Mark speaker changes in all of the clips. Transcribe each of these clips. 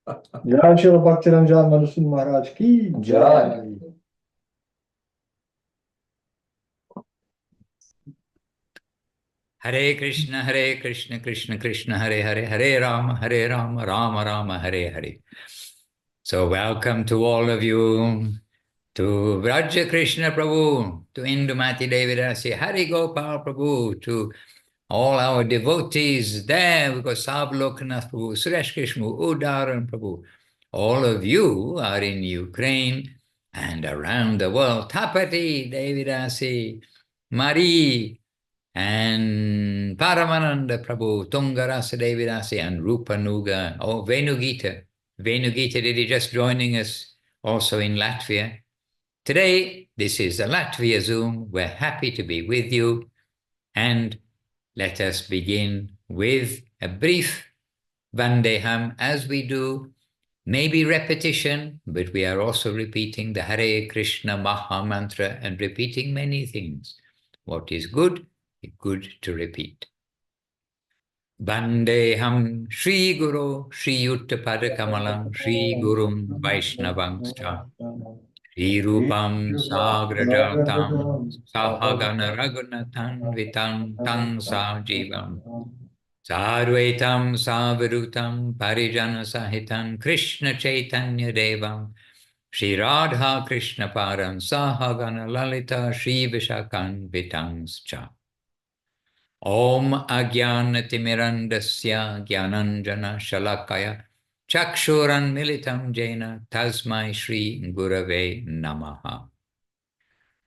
Speaker 1: Jai Srila Bhaktiranjan Madhusudan Maharaj ki jai.
Speaker 2: Hare Krishna, Krishna Krishna, Hare Hare, Hare Rama, Rama Rama, Hare Hare. So welcome to all of you, to Raja Krishna Prabhu, to Indumati Devidasi, Hari Gopal Prabhu, to all our devotees there. We've got Savlokanath Prabhu, Suresh Krishna, Udaran Prabhu. All of you are in Ukraine and around the world. Tapati Devidasi, Marie, and Paramananda Prabhu, Tungarasa Devidasi, and Rupanuga, or Venugita. Venugita Didi just joining us also in Latvia. Today, this is the Latvia Zoom. We're happy to be with you. And let us begin with a brief Vandeham, as we do. Maybe repetition, but we are also repeating the Hare Krishna Maha Mantra and repeating many things. What is good to repeat. Vandeham Shri Guru Shri Yuttapada Kamalam Shri Gurum Vaishnavangscha Shri Rupam Sagrajatam Sahagana Raghunathan Vitam Tang Sajivam Sarvetam Savarutam Parijana Sahitam Krishna Chaitanya Devam Shri Radha Krishna Param Sahagana Lalita Shri Vishakan Vitangscha Om Ajnanatimirandasya Jnananjana Shalakaya Chakshuran Militam Jena Tasmai Shri Gurave Namaha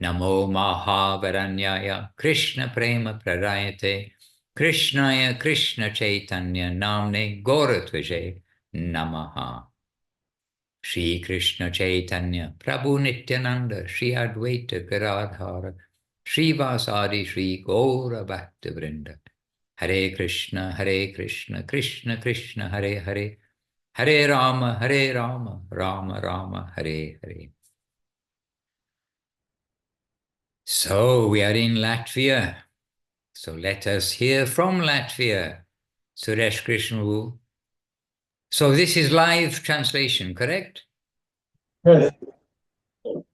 Speaker 2: Namo Mahavaranyaya Krishna Prema Pradayate Krishnaya Krishna Chaitanya Namne Goratvaje Namaha Shri Krishna Chaitanya Prabhu Nityananda Shri Advaita Garadhara Shri Vasadi Shri Gaura Bhakta Vrinda Hare Krishna Krishna Krishna Hare Hare Hare Rama Rama Rama Hare Hare. So we are in Latvia. So let us hear from Latvia. Suresh Krishna. So this is live translation, correct?
Speaker 1: Yes,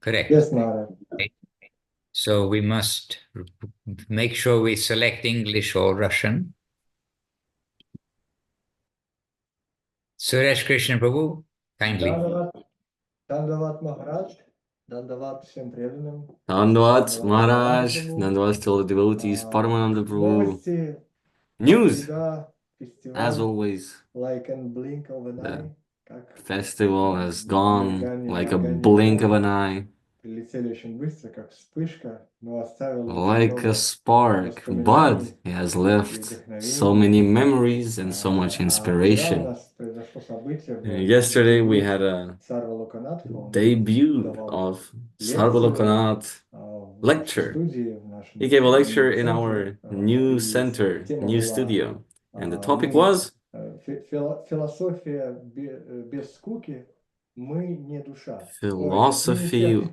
Speaker 2: Correct.
Speaker 1: yes, Maharaj.
Speaker 2: So we must make sure we select English or Russian. Suresh Krishna Prabhu, kindly.
Speaker 1: Dandavat Maharaj. Dandavat всем преданным.
Speaker 3: Dandavat Maharaj, Dandavat to all the devotees, Paramananda Prabhu.
Speaker 1: Новости,
Speaker 3: News, as
Speaker 1: фестиваль,
Speaker 3: always.
Speaker 1: like and blink of an
Speaker 3: The
Speaker 1: eye.
Speaker 3: festival has gone like a blink of an eye,
Speaker 1: Прилетели очень быстро, как вспышка, но оставил
Speaker 3: like a spark, but it has left so many memories and so much inspiration. Yesterday we had a debut of Sarva lecture. He gave a lecture in our new center, new studio, and the topic was philosophy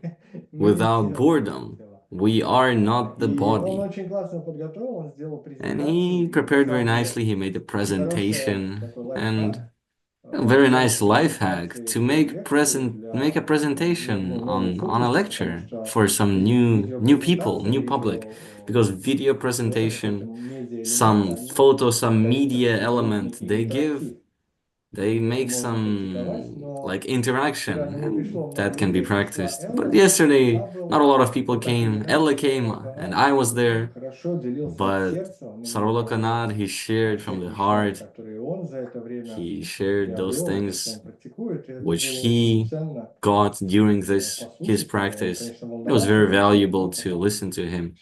Speaker 3: without boredom. We are not the body. And he prepared very nicely. He made a presentation and a very nice life hack to make a presentation on a lecture for some new people, new public, because video presentation, some photo, some media element they make some like interaction, and that can be practiced. But yesterday, not a lot of people came. Ella came, and I was there. But Sarvalokanad, he shared from the heart. He shared those things which he got during his practice. It was very valuable to listen to him.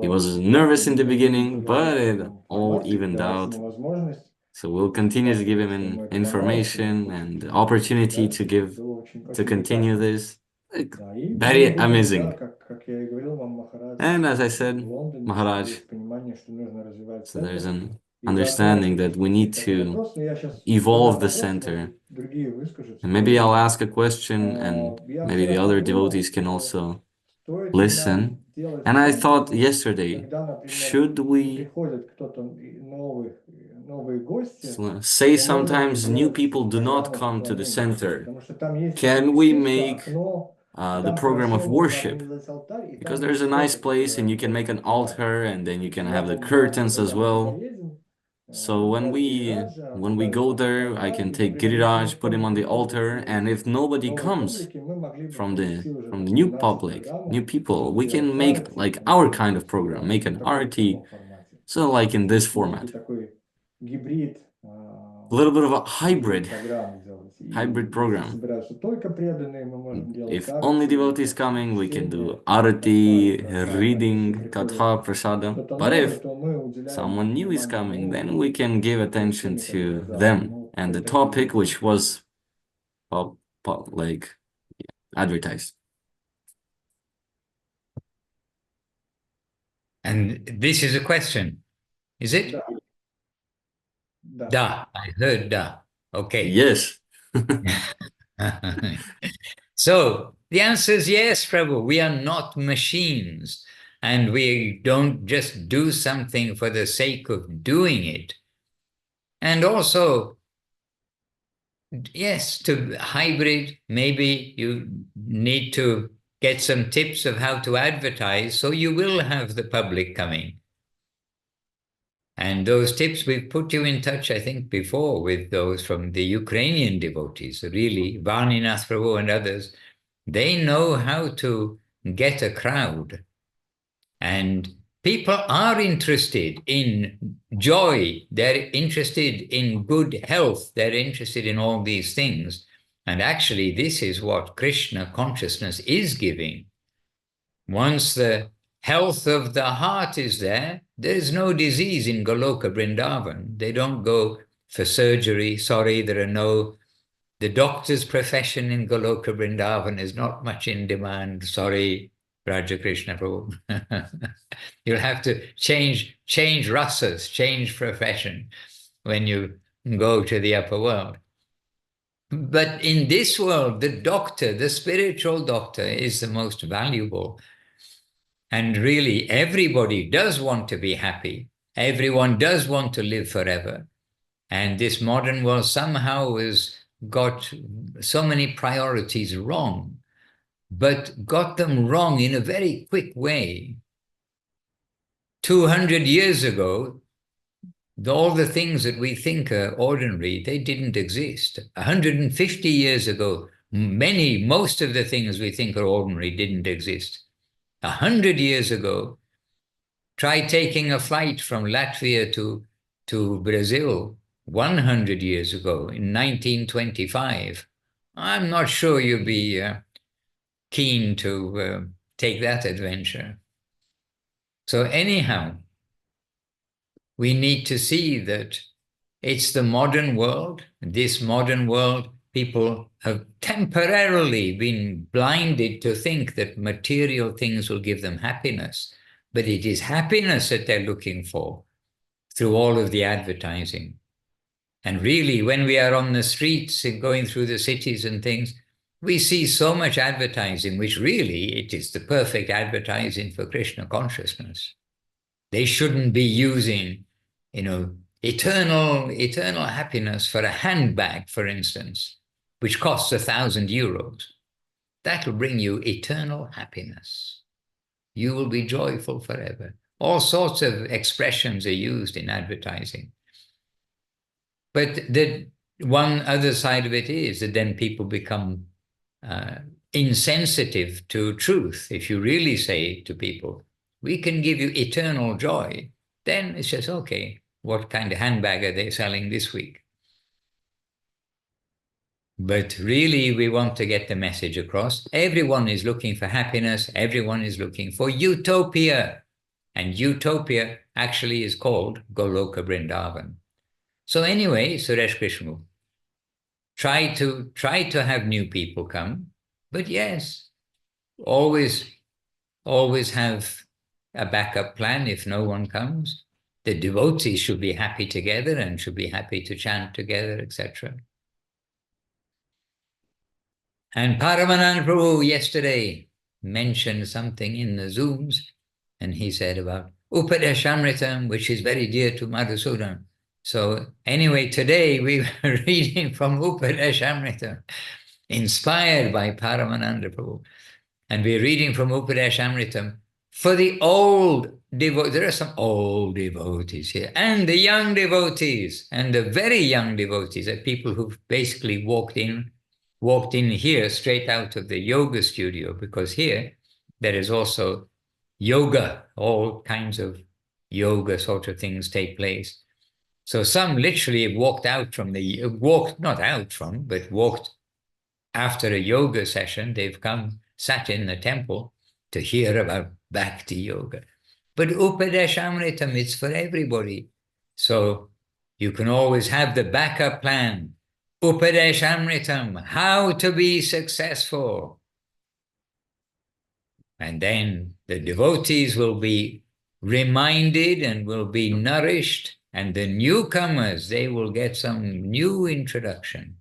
Speaker 3: He was nervous in the beginning, but it all evened out. So we'll continue to give him information and opportunity to continue this. Very amazing. And as I said, Maharaj, so there's an understanding that we need to evolve the center. And maybe I'll ask a question and maybe the other devotees can also listen. And I thought yesterday, should we say sometimes new people do not come to the center. Can we make the program of worship? Because there's a nice place and you can make an altar and then you can have the curtains as well. So when we go there, I can take Giriraj, put him on the altar, and if nobody comes from the new public, new people, we can make like our kind of program, make an arti, so like in this format. A little bit of a hybrid program. If only devotees coming, we can do arati, reading, katha, prasadam. But if someone new is coming, then we can give attention to them and the topic which was like advertised.
Speaker 2: And this is a question, is it? Da. I heard da. Okay.
Speaker 3: Yes.
Speaker 2: So the answer is yes, Prabhu. We are not machines, and we don't just do something for the sake of doing it. And also, yes, to hybrid, maybe you need to get some tips of how to advertise, so you will have the public coming. And those tips, we've put you in touch, I think, before with those from the Ukrainian devotees, really, Varninath Prabhu and others. They know how to get a crowd. And people are interested in joy. They're interested in good health. They're interested in all these things. And actually, this is what Krishna consciousness is giving. Once the health of the heart is there, there is no disease in Goloka Vrindavan. They don't go for surgery. Sorry, there are no... The doctor's profession in Goloka Vrindavan is not much in demand. Sorry, Raja Krishna Prabhu. You'll have to change rasas, change profession when you go to the upper world. But in this world, the doctor, the spiritual doctor, is the most valuable. And really, everybody does want to be happy. Everyone does want to live forever. And this modern world somehow has got so many priorities wrong, but got them wrong in a very quick way. 200 years ago, all the things that we think are ordinary, they didn't exist. 150 years ago, most of the things we think are ordinary didn't exist. 100 years ago, try taking a flight from Latvia to Brazil 100 years ago, in 1925. I'm not sure you'd be keen to take that adventure. So anyhow, we need to see that it's the modern world. This modern world, people have temporarily been blinded to think that material things will give them happiness. But it is happiness that they're looking for through all of the advertising. And really, when we are on the streets and going through the cities and things, we see so much advertising, which really, it is the perfect advertising for Krishna consciousness. They shouldn't be using, eternal happiness for a handbag, for instance, which costs 1,000 euros. That'll bring you eternal happiness. You will be joyful forever. All sorts of expressions are used in advertising. But the one other side of it is that then people become insensitive to truth. If you really say to people, we can give you eternal joy, then it's just, okay, what kind of handbag are they selling this week? But really, we want to get the message across. Everyone is looking for happiness. Everyone is looking for utopia. And utopia actually is called Goloka Vrindavan. So anyway, Suresh Krishna, try to have new people come. But yes, always have a backup plan if no one comes. The devotees should be happy together and should be happy to chant together, etc. And Paramanand Prabhu yesterday mentioned something in the Zooms, and he said about Upadeshamritam, which is very dear to Madhusudan. So anyway, today we were reading from Upadeshamrita, inspired by Paramananda Prabhu. And we're reading from Upadeshamritam for the old devotees. There are some old devotees here, and the young devotees, and the very young devotees are people who've basically walked in here straight out of the yoga studio, because here there is also yoga, all kinds of yoga sort of things take place. So some literally walked not out from, but walked after a yoga session. They've come, sat in the temple to hear about Bhakti Yoga. But Upadeshamritam, it's for everybody. So you can always have the backup plan. Upadeshamritam, how to be successful. And then the devotees will be reminded and will be nourished, and the newcomers, they will get some new introduction.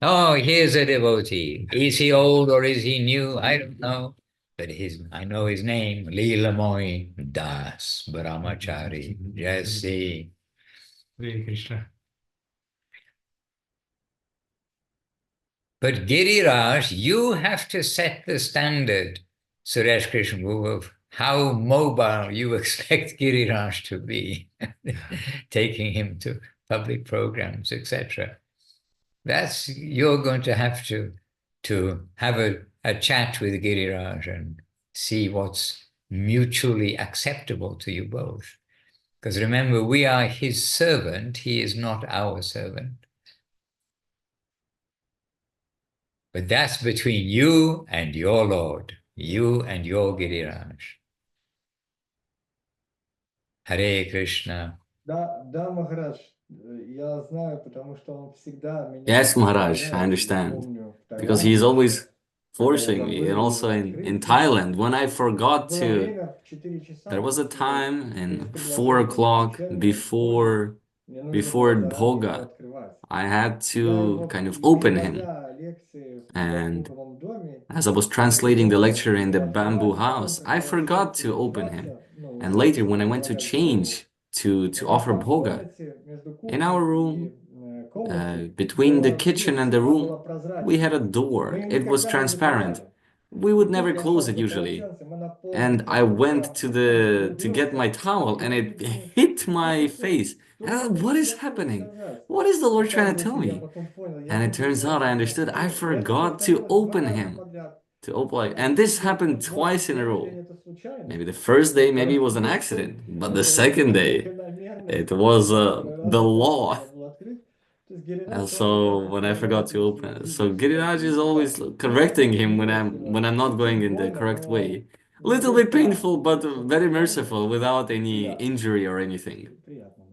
Speaker 2: Oh, here's a devotee. Is he old or is he new? I don't know. But I know his name, Leelamoy Das Brahmachari. Jai
Speaker 1: Hare Krishna.
Speaker 2: But Giriraj, you have to set the standard, Suresh Krishna, of how mobile you expect Giriraj to be, taking him to public programs, etc. You're going to have to have a chat with Giriraj and see what's mutually acceptable to you both. Because remember, we are his servant, he is not our servant. But that's between you and your Lord, you and your Giriraj. Hare Krishna.
Speaker 1: Да, Maharaj, я знаю, потому что он всегда меня
Speaker 3: Yes, Maharaj, I
Speaker 1: заставляет,
Speaker 3: understand.
Speaker 1: помню, в
Speaker 3: Because he's
Speaker 1: Таиланде,
Speaker 3: always
Speaker 1: когда я
Speaker 3: forcing me, and
Speaker 1: забыл
Speaker 3: also
Speaker 1: открыть,
Speaker 3: in Thailand, when I forgot
Speaker 1: было
Speaker 3: to,
Speaker 1: время в 4 часа,
Speaker 3: there was a time
Speaker 1: есть
Speaker 3: in 4
Speaker 1: предложение,
Speaker 3: o'clock
Speaker 1: вечернее, вторник, мне нужно
Speaker 3: before
Speaker 1: было заранее его
Speaker 3: Bhoga,
Speaker 1: открывать.
Speaker 3: I had
Speaker 1: Я
Speaker 3: to
Speaker 1: его,
Speaker 3: kind of open him.
Speaker 1: переводя лекции в
Speaker 3: And
Speaker 1: бамбуковом доме,
Speaker 3: as I was translating the
Speaker 1: забывал
Speaker 3: lecture in the
Speaker 1: его
Speaker 3: bamboo
Speaker 1: открывать, а потом,
Speaker 3: house, I
Speaker 1: когда я шел
Speaker 3: forgot to open him.
Speaker 1: переодеваться, ну,
Speaker 3: And
Speaker 1: уже
Speaker 3: later, when I went to
Speaker 1: предлагали программу,
Speaker 3: change to
Speaker 1: как раз
Speaker 3: offer
Speaker 1: там в
Speaker 3: Bhoga,
Speaker 1: комнате между
Speaker 3: in our
Speaker 1: кухней
Speaker 3: room,
Speaker 1: и комнатой
Speaker 3: between the
Speaker 1: была
Speaker 3: kitchen
Speaker 1: дверь,
Speaker 3: and the
Speaker 1: она
Speaker 3: room,
Speaker 1: была
Speaker 3: we had a
Speaker 1: прозрачная.
Speaker 3: door.
Speaker 1: Мы ее
Speaker 3: It was
Speaker 1: никогда не
Speaker 3: transparent.
Speaker 1: закрывали.
Speaker 3: We
Speaker 1: И
Speaker 3: would
Speaker 1: вдруг
Speaker 3: never
Speaker 1: я
Speaker 3: close
Speaker 1: стал
Speaker 3: it
Speaker 1: за
Speaker 3: usually.
Speaker 1: полотенцем, и на
Speaker 3: And
Speaker 1: полпути
Speaker 3: I went
Speaker 1: туда
Speaker 3: to get my
Speaker 1: спустился.
Speaker 3: towel,
Speaker 1: И
Speaker 3: and
Speaker 1: я
Speaker 3: it
Speaker 1: думаю,
Speaker 3: hit
Speaker 1: что
Speaker 3: my
Speaker 1: такое?
Speaker 3: face.
Speaker 1: Что
Speaker 3: And I
Speaker 1: мне
Speaker 3: thought, what
Speaker 1: хочет
Speaker 3: is
Speaker 1: Господь
Speaker 3: happening?
Speaker 1: сказать?
Speaker 3: What is the Lord trying to tell
Speaker 1: Оказывается, я
Speaker 3: me?
Speaker 1: потом понял, я
Speaker 3: And it
Speaker 1: забыл
Speaker 3: turns
Speaker 1: его
Speaker 3: out I
Speaker 1: открыть.
Speaker 3: understood I
Speaker 1: И это
Speaker 3: forgot to
Speaker 1: повторилось 2
Speaker 3: open
Speaker 1: раза
Speaker 3: him.
Speaker 1: подряд.
Speaker 3: And this
Speaker 1: И,
Speaker 3: happened
Speaker 1: может,
Speaker 3: twice in a
Speaker 1: первый
Speaker 3: row.
Speaker 1: день это случайность,
Speaker 3: Maybe the first day, maybe
Speaker 1: второй
Speaker 3: it was an
Speaker 1: день
Speaker 3: accident, but the
Speaker 1: это
Speaker 3: second day,
Speaker 1: закономерность,
Speaker 3: it was
Speaker 1: второй раз
Speaker 3: the
Speaker 1: опять
Speaker 3: law.
Speaker 1: забыл открыть. То есть
Speaker 3: And
Speaker 1: Гиринаш, он
Speaker 3: so
Speaker 1: как
Speaker 3: when I forgot
Speaker 1: периодически
Speaker 3: to open it, so
Speaker 1: критикует
Speaker 3: Giriraj is
Speaker 1: и
Speaker 3: always
Speaker 1: так.
Speaker 3: correcting him
Speaker 1: Милостиво,
Speaker 3: when I'm not going
Speaker 1: чуть
Speaker 3: in the
Speaker 1: больно,
Speaker 3: correct way. A
Speaker 1: но
Speaker 3: little
Speaker 1: без
Speaker 3: bit
Speaker 1: травм.
Speaker 3: painful, but
Speaker 1: Все
Speaker 3: very
Speaker 1: нормально,
Speaker 3: merciful without any
Speaker 1: приятно.
Speaker 3: injury or anything.
Speaker 1: Приятно,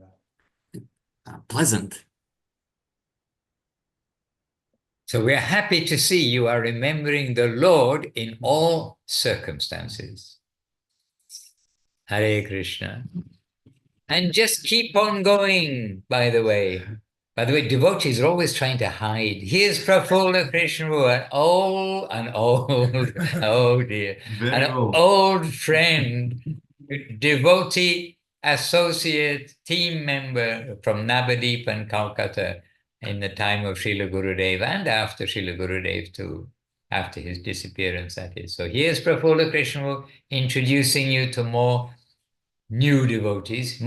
Speaker 1: да.
Speaker 3: Pleasant.
Speaker 2: So we're happy to see you are remembering the Lord in all circumstances. Hare Krishna. And just keep on going, by the way. By the way, devotees are always trying to hide. Here's Prafulla Krishna, an old, oh dear,
Speaker 1: Very
Speaker 2: an
Speaker 1: old.
Speaker 2: old friend, devotee, associate, team member from Navadip and Calcutta in the time of Srila Gurudev and after Srila Gurudev too, after his disappearance, that is. So here's Prafulla Krishna introducing you to more new devotees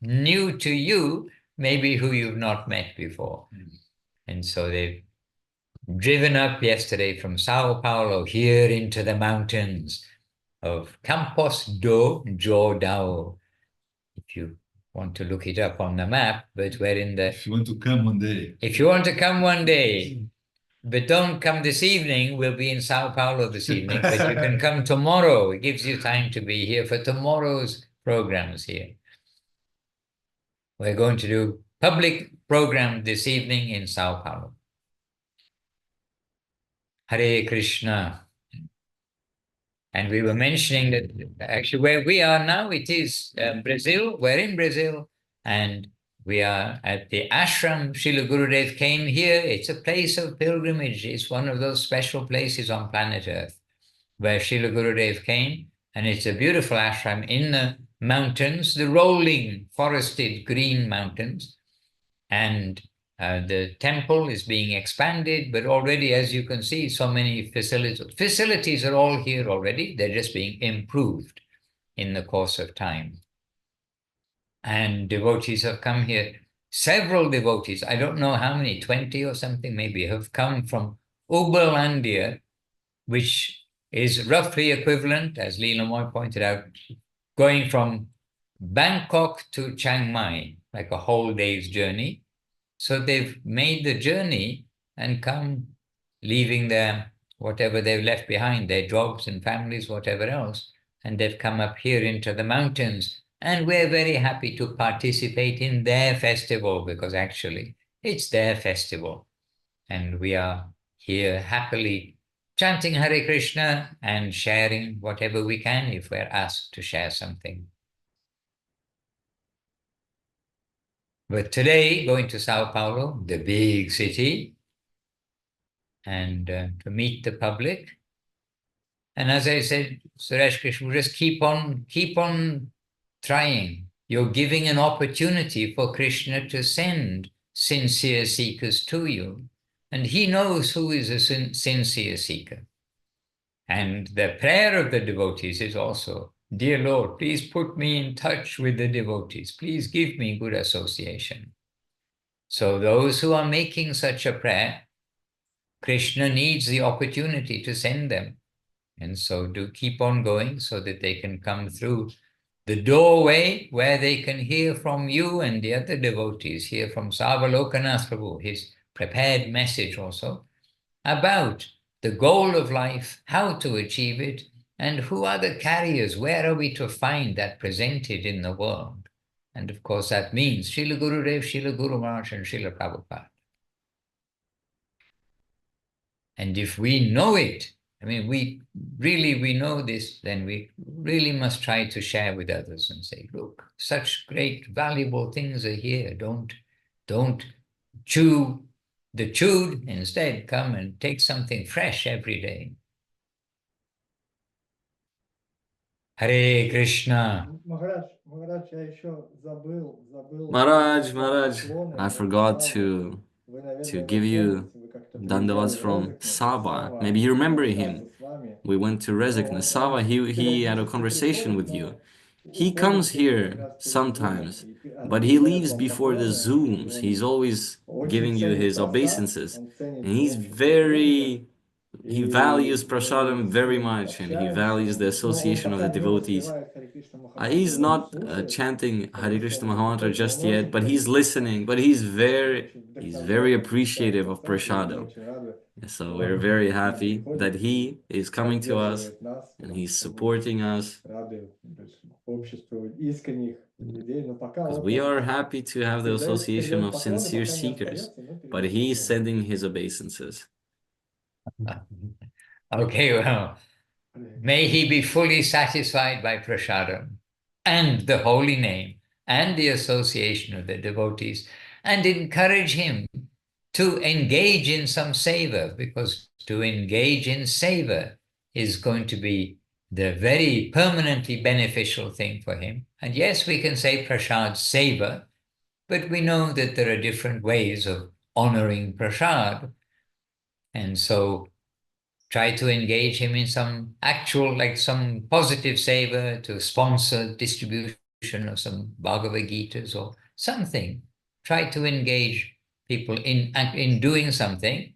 Speaker 2: new to you, maybe who you've not met before. And so they've driven up yesterday from Sao Paulo here into the mountains of Campos do Jordão. If you want to look it up on the map, but we're in the...
Speaker 1: If you want to come one day.
Speaker 2: If you want to come one day, but don't come this evening, we'll be in Sao Paulo this evening, but you can come tomorrow. It gives you time to be here for tomorrow's programs here. We're going to do public program this evening in Sao Paulo. Hare Krishna. And we were mentioning that actually where we are now, it is Brazil. We're in Brazil and we are at the ashram. Srila Gurudev came here. It's a place of pilgrimage. It's one of those special places on planet Earth where Srila Gurudev came, and it's a beautiful ashram in the mountains, the rolling, forested, green mountains. And the temple is being expanded, but already, as you can see, so many facilities. Facilities are all here already. They're just being improved in the course of time. And devotees have come here. Several devotees, I don't know how many, 20 or something maybe, have come from Uberlandia, which is roughly equivalent, as Leela Moy pointed out, going from Bangkok to Chiang Mai, like a whole day's journey. So they've made the journey and come, leaving their whatever they've left behind, their jobs and families, whatever else, and they've come up here into the mountains. And we're very happy to participate in their festival, because actually it's their festival. And we are here happily chanting Hare Krishna and sharing whatever we can if we're asked to share something. But today, going to Sao Paulo, the big city, and to meet the public. And as I said, Suresh Krishna, just keep on trying. You're giving an opportunity for Krishna to send sincere seekers to you. And he knows who is a sincere seeker. And the prayer of the devotees is also, dear Lord, please put me in touch with the devotees. Please give me good association. So those who are making such a prayer, Krishna needs the opportunity to send them. And so do keep on going so that they can come through the doorway where they can hear from you and the other devotees, hear from Sarvalokanath Prabhu, his prepared message also, about the goal of life, how to achieve it, and who are the carriers, where are we to find that presented in the world. And of course that means Srila Gurudev, Srila Guru Maharaj, and Srila Prabhupada. And if we know it, I mean, we know this, then we really must try to share with others and say, look, such great, valuable things are here. Don't chew the chewed, instead come and take something fresh every day. Hare Krishna.
Speaker 3: Maharaj, I forgot to give you dandavats from Sava. Maybe you remember him. We went to Rezekne. Sava, he had a conversation with you. He comes here sometimes, but he leaves before the Zooms. He's always giving you his obeisances. And he values prasadam very much, and he values the association of the devotees. He's not chanting Hare Krishna Mahamantra just yet, but he's listening, but he's very appreciative of prasadam. So we're very happy that he is coming to us and he's supporting us. Because we are happy to have the association of sincere seekers, but he is sending his obeisances.
Speaker 2: Okay, well, may he be fully satisfied by prasadam and the holy name and the association of the devotees, and encourage him to engage in some seva, because to engage in seva is going to be the very permanently beneficial thing for him. And yes, we can say prasad seva, but we know that there are different ways of honoring prasad. And so try to engage him in some actual, like some positive seva, to sponsor distribution of some Bhagavad Gitas or something. Try to engage people in doing something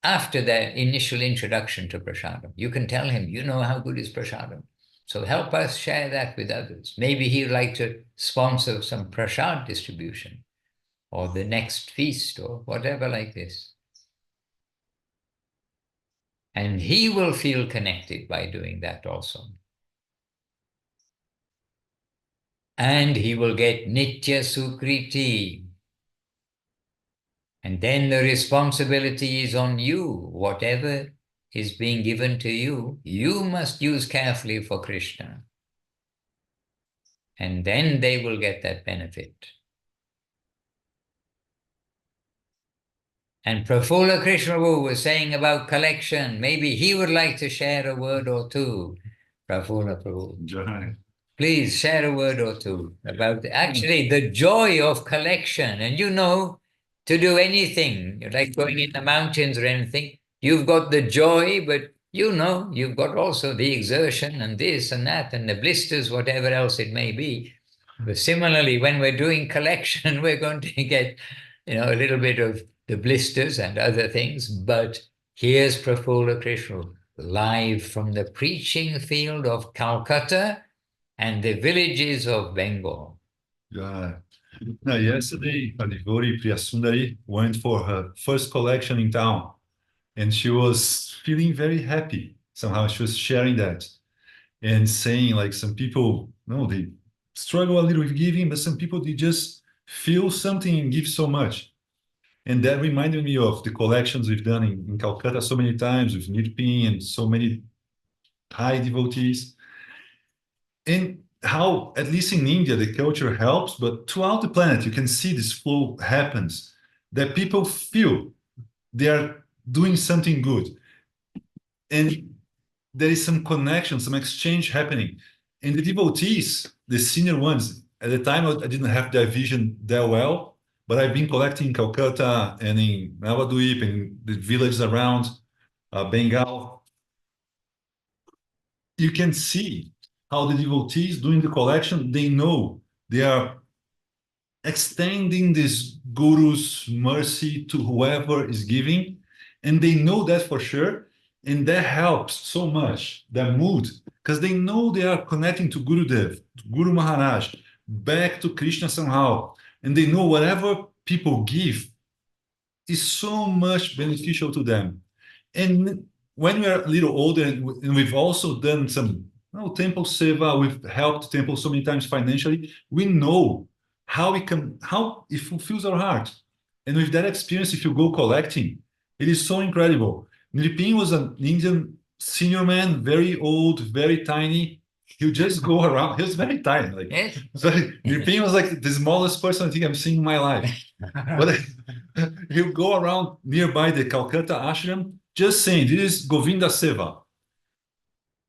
Speaker 2: after their initial introduction to prasadam. You can tell him, you know how good is prasadam, so help us share that with others. Maybe he'd like to sponsor some prasad distribution or the next feast or whatever like this. And he will feel connected by doing that also. And he will get Nitya Sukriti. And then the responsibility is on you. Whatever is being given to you, you must use carefully for Krishna. And then they will get that benefit. And Prafulla Krishna Prabhu was saying about collection. Maybe he would like to share a word or two. Prafulla Prabhu.
Speaker 4: Jai.
Speaker 2: please share a word or two about actually the joy of collection. And you know, to do anything, like going in the mountains or anything, you've got the joy, but you know, you've got also the exertion and this and that and the blisters, whatever else it may be. But similarly, when we're doing collection, we're going to get, you know, a little bit of the blisters and other things. But here's Prafula Krishna live from the preaching field of Calcutta and the villages of Bengal.
Speaker 4: Yeah. Now, yesterday, Devotee Priyasundari went for her first collection in town, and she was feeling very happy. Somehow she was sharing that and saying, like, some people, no, they struggle a little with giving, but some people, they just feel something and give so much. And that reminded me of the collections we've done in Calcutta so many times with Nirpin and so many high devotees. And how, at least in India, the culture helps, but throughout the planet, you can see this flow happens, that people feel they are doing something good. And there is some connection, some exchange happening. And the devotees, the senior ones, at the time, I didn't have their vision that well, but I've been collecting in Calcutta and in Navadvip and the villages around Bengal. You can see how the devotees doing the collection, they know they are extending this guru's mercy to whoever is giving, and they know that for sure, and that helps so much, their mood, because they know they are connecting to Gurudev, to Guru Maharaj, back to Krishna somehow, and they know whatever people give is so much beneficial to them. And when we are a little older, and we've also done some temple seva, we've helped temples so many times financially, we know how it fulfills our heart. And with that experience, if you go collecting, it is so incredible. Nripin was an Indian senior man, very old, very tiny. He'll just go around. He was very tiny. Like,
Speaker 2: Yes.
Speaker 4: so Nripin was like the smallest person I think I've seen in my life. But he'll go around nearby the Calcutta ashram, just saying, this is Govinda Seva.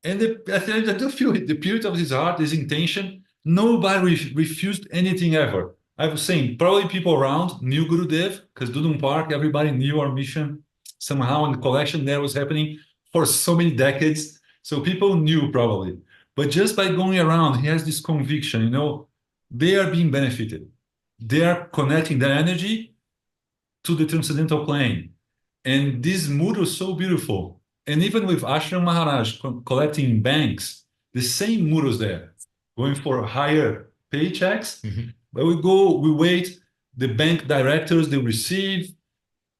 Speaker 4: And at the end, I do feel the purity of his heart, his intention, nobody refused anything ever. I was saying, probably people around knew Gurudev, because Dudum Park, everybody knew our mission somehow, and the collection there was happening for so many decades. So people knew probably. But just by going around, he has this conviction, you know, they are being benefited. They are connecting their energy to the transcendental plane. And this mood was so beautiful. And even with Ashram Maharaj collecting banks, the same mood was there, going for higher paychecks.
Speaker 2: Mm-hmm.
Speaker 4: But we wait, the bank directors, they receive,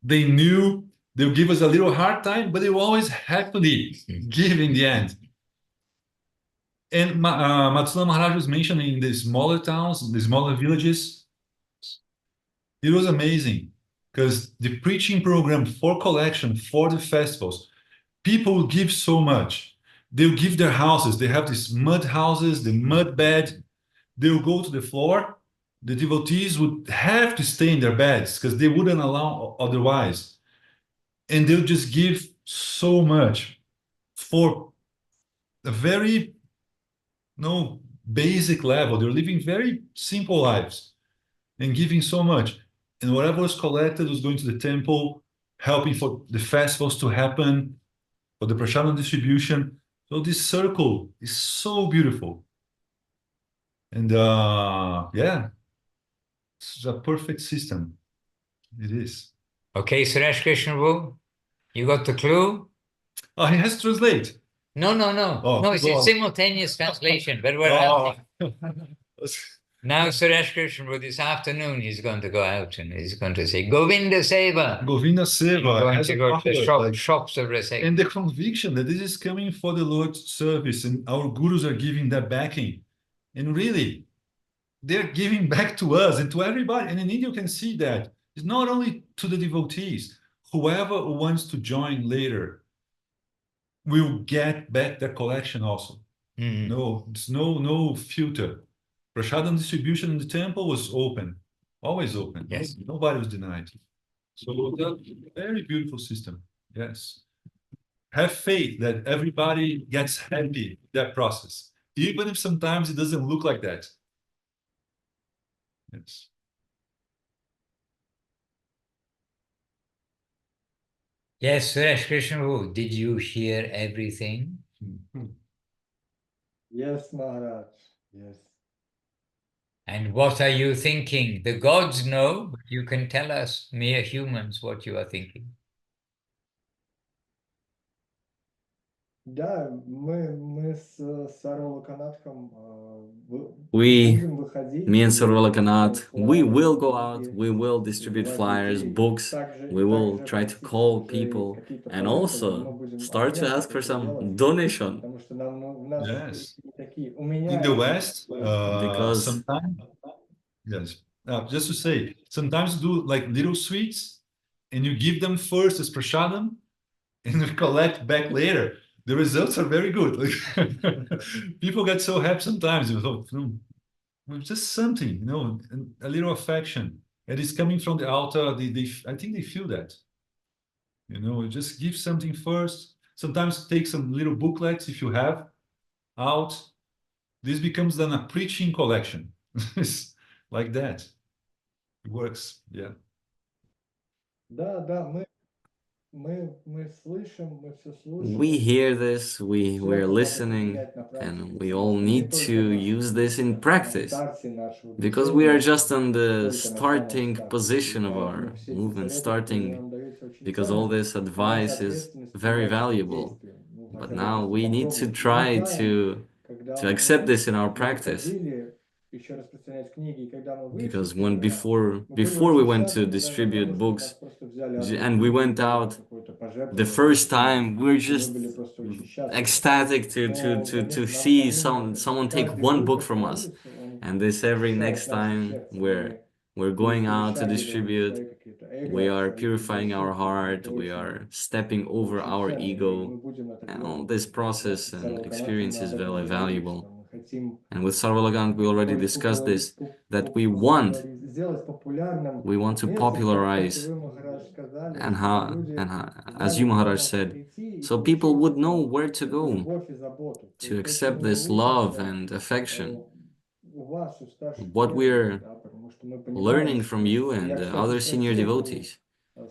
Speaker 4: they knew, they'll give us a little hard time, but they will always happily give in the end. And Madhusudan Maharaj was mentioning in the smaller towns, the smaller villages. It was amazing, because the preaching program for collection, for the festivals, people give so much. They'll give their houses. They have these mud houses, the mud bed. They'll go to the floor. The devotees would have to stay in their beds because they wouldn't allow otherwise. And they'll just give so much for a very basic level. They're living very simple lives and giving so much. And whatever was collected was going to the temple, helping for the festivals to happen, for the prasadam distribution. So this circle is so beautiful. And yeah, it's a perfect system. It is.
Speaker 2: Okay, Suresh Krishna Prabhu, you got the clue?
Speaker 4: Oh, he has to translate.
Speaker 2: No.
Speaker 4: Oh,
Speaker 2: No, it's
Speaker 4: go
Speaker 2: a
Speaker 4: on.
Speaker 2: simultaneous translation, but we're out. Now, Suresh Krishna Prabhu, this afternoon, he's going to go out and he's going to say, Govinda Seva.
Speaker 4: Govinda Seva.
Speaker 2: Going
Speaker 4: has
Speaker 2: to
Speaker 4: a
Speaker 2: go to the
Speaker 4: popular,
Speaker 2: shops of Rasek.
Speaker 4: and the conviction that this is coming for the Lord's service, and our gurus are giving that backing. And really, they're giving back to us and to everybody. And in India, you can see that. It's not only to the devotees. Whoever wants to join later will get back their collection also.
Speaker 2: Mm-hmm.
Speaker 4: No, there's no filter. Prasadam distribution in the temple was open, always open.
Speaker 2: Yes.
Speaker 4: Nobody was denied. So that's a very beautiful system. Yes. Have faith that everybody gets happy with that process. even if sometimes it doesn't look like that. Yes.
Speaker 2: Yes, Suresh Krishna, did you hear everything?
Speaker 1: Yes, Maharaj. Yes.
Speaker 2: And what are you thinking? The gods know, but you can tell us, mere humans, what you are thinking.
Speaker 1: Да, мы с Сарвала Канатхом
Speaker 3: We,
Speaker 1: будем выходить
Speaker 3: me and
Speaker 1: и
Speaker 3: Srila
Speaker 1: распределять
Speaker 3: we will
Speaker 1: флаеры
Speaker 3: go out,
Speaker 1: и
Speaker 3: we will distribute
Speaker 1: звать
Speaker 3: flyers,
Speaker 1: людей.
Speaker 3: books, we will
Speaker 1: Также
Speaker 3: try to
Speaker 1: просить
Speaker 3: call
Speaker 1: уже
Speaker 3: people
Speaker 1: какие-то
Speaker 3: and
Speaker 1: пожертвования, мы
Speaker 3: also
Speaker 1: будем
Speaker 3: start to
Speaker 1: обменяться
Speaker 3: ask for
Speaker 1: это
Speaker 3: some
Speaker 1: делать,
Speaker 3: donation
Speaker 1: потому что нам, у нас
Speaker 4: Yes.
Speaker 1: такие, у
Speaker 4: In
Speaker 1: меня
Speaker 4: the West,
Speaker 3: because
Speaker 4: sometimes, yes, just to say, sometimes do like little sweets and you give them first as prasadam and you collect back later. The results are very good. Like, people get so happy sometimes with just something, a little affection. And it's coming from the altar. I think they feel that. Just give something first. Sometimes take some little booklets if you have out. This becomes then a preaching collection. It's like that. It works. Yeah.
Speaker 1: Да, мы слышим, мы все слушаем.
Speaker 3: we hear this, we're
Speaker 1: Это надо
Speaker 3: listening,
Speaker 1: применять на практике,
Speaker 3: and we
Speaker 1: потому
Speaker 3: all
Speaker 1: что мы
Speaker 3: need
Speaker 1: только
Speaker 3: to
Speaker 1: на
Speaker 3: use this in practice.
Speaker 1: старте нашего
Speaker 3: Because we are
Speaker 1: движения,
Speaker 3: just on the
Speaker 1: только на самом
Speaker 3: starting
Speaker 1: старте.
Speaker 3: position of
Speaker 1: Поэтому
Speaker 3: our
Speaker 1: все эти
Speaker 3: movement,
Speaker 1: советы, которые
Speaker 3: starting,
Speaker 1: нам даются, очень
Speaker 3: because all
Speaker 1: ценны.
Speaker 3: this
Speaker 1: Наша
Speaker 3: advice is
Speaker 1: ответственность
Speaker 3: very
Speaker 1: принять это в
Speaker 3: valuable.
Speaker 1: действие. Ну,
Speaker 3: But
Speaker 1: хотя бы
Speaker 3: now
Speaker 1: просто
Speaker 3: we need to
Speaker 1: попробовать.
Speaker 3: try
Speaker 1: Изначально, когда
Speaker 3: to accept this in our practice.
Speaker 1: выходили еще распространять книги, и когда мы вышли
Speaker 3: Because
Speaker 1: в первый раз, мы были
Speaker 3: before we
Speaker 1: очень
Speaker 3: went to
Speaker 1: счастливы даже
Speaker 3: distribute
Speaker 1: потому, что
Speaker 3: books
Speaker 1: нас просто взяли одну
Speaker 3: and we
Speaker 1: книгу,
Speaker 3: went
Speaker 1: дали
Speaker 3: out
Speaker 1: какое-то
Speaker 3: the
Speaker 1: пожертвование,
Speaker 3: first
Speaker 1: какую-то сумму,
Speaker 3: time, we're
Speaker 1: и мы
Speaker 3: just
Speaker 1: были просто очень счастливы.
Speaker 3: ecstatic to
Speaker 1: Но,
Speaker 3: to
Speaker 1: конечно, нам
Speaker 3: see
Speaker 1: самим
Speaker 3: someone take
Speaker 1: каждый
Speaker 3: one book
Speaker 1: выход
Speaker 3: from
Speaker 1: на
Speaker 3: us.
Speaker 1: улицу, он
Speaker 3: And this every
Speaker 1: очищает
Speaker 3: next
Speaker 1: наше
Speaker 3: time
Speaker 1: сердце.
Speaker 3: we're going out to
Speaker 1: перешагиваем
Speaker 3: distribute,
Speaker 1: свои какие-то
Speaker 3: we
Speaker 1: эго,
Speaker 3: are
Speaker 1: свои
Speaker 3: purifying our
Speaker 1: предрассудки.
Speaker 3: heart,
Speaker 1: Это
Speaker 3: we
Speaker 1: очень,
Speaker 3: are stepping over
Speaker 1: очень
Speaker 3: our
Speaker 1: ценно, и
Speaker 3: ego.
Speaker 1: мы будем это
Speaker 3: And all
Speaker 1: делать.
Speaker 3: this
Speaker 1: Вот
Speaker 3: process
Speaker 1: с
Speaker 3: and
Speaker 1: Сарваканатхом
Speaker 3: experience
Speaker 1: мы
Speaker 3: is
Speaker 1: об этом
Speaker 3: very
Speaker 1: говорили,
Speaker 3: valuable.
Speaker 1: что мы хотим
Speaker 3: And with Sarvalagant, we already discussed this, that we want
Speaker 1: сделать популярным
Speaker 3: to
Speaker 1: место, чтобы, как
Speaker 3: popularize
Speaker 1: вы, Махарадж, сказали,
Speaker 3: and
Speaker 1: чтобы
Speaker 3: how,
Speaker 1: люди
Speaker 3: as
Speaker 1: знали,
Speaker 3: you
Speaker 1: куда
Speaker 3: Maharaj
Speaker 1: можно
Speaker 3: said,
Speaker 1: прийти и
Speaker 3: so people
Speaker 1: получить
Speaker 3: would know
Speaker 1: эту
Speaker 3: where to go
Speaker 1: любовь и заботу. То
Speaker 3: to
Speaker 1: есть то,
Speaker 3: accept
Speaker 1: чему мы
Speaker 3: this love
Speaker 1: учимся
Speaker 3: and affection.
Speaker 1: у вас, у старших
Speaker 3: What
Speaker 1: преданных,
Speaker 3: we're
Speaker 1: да, потому что мы понимаем,
Speaker 3: learning from
Speaker 1: что
Speaker 3: you and
Speaker 1: я,
Speaker 3: the
Speaker 1: кстати,
Speaker 3: other senior
Speaker 1: спросил у
Speaker 3: devotees.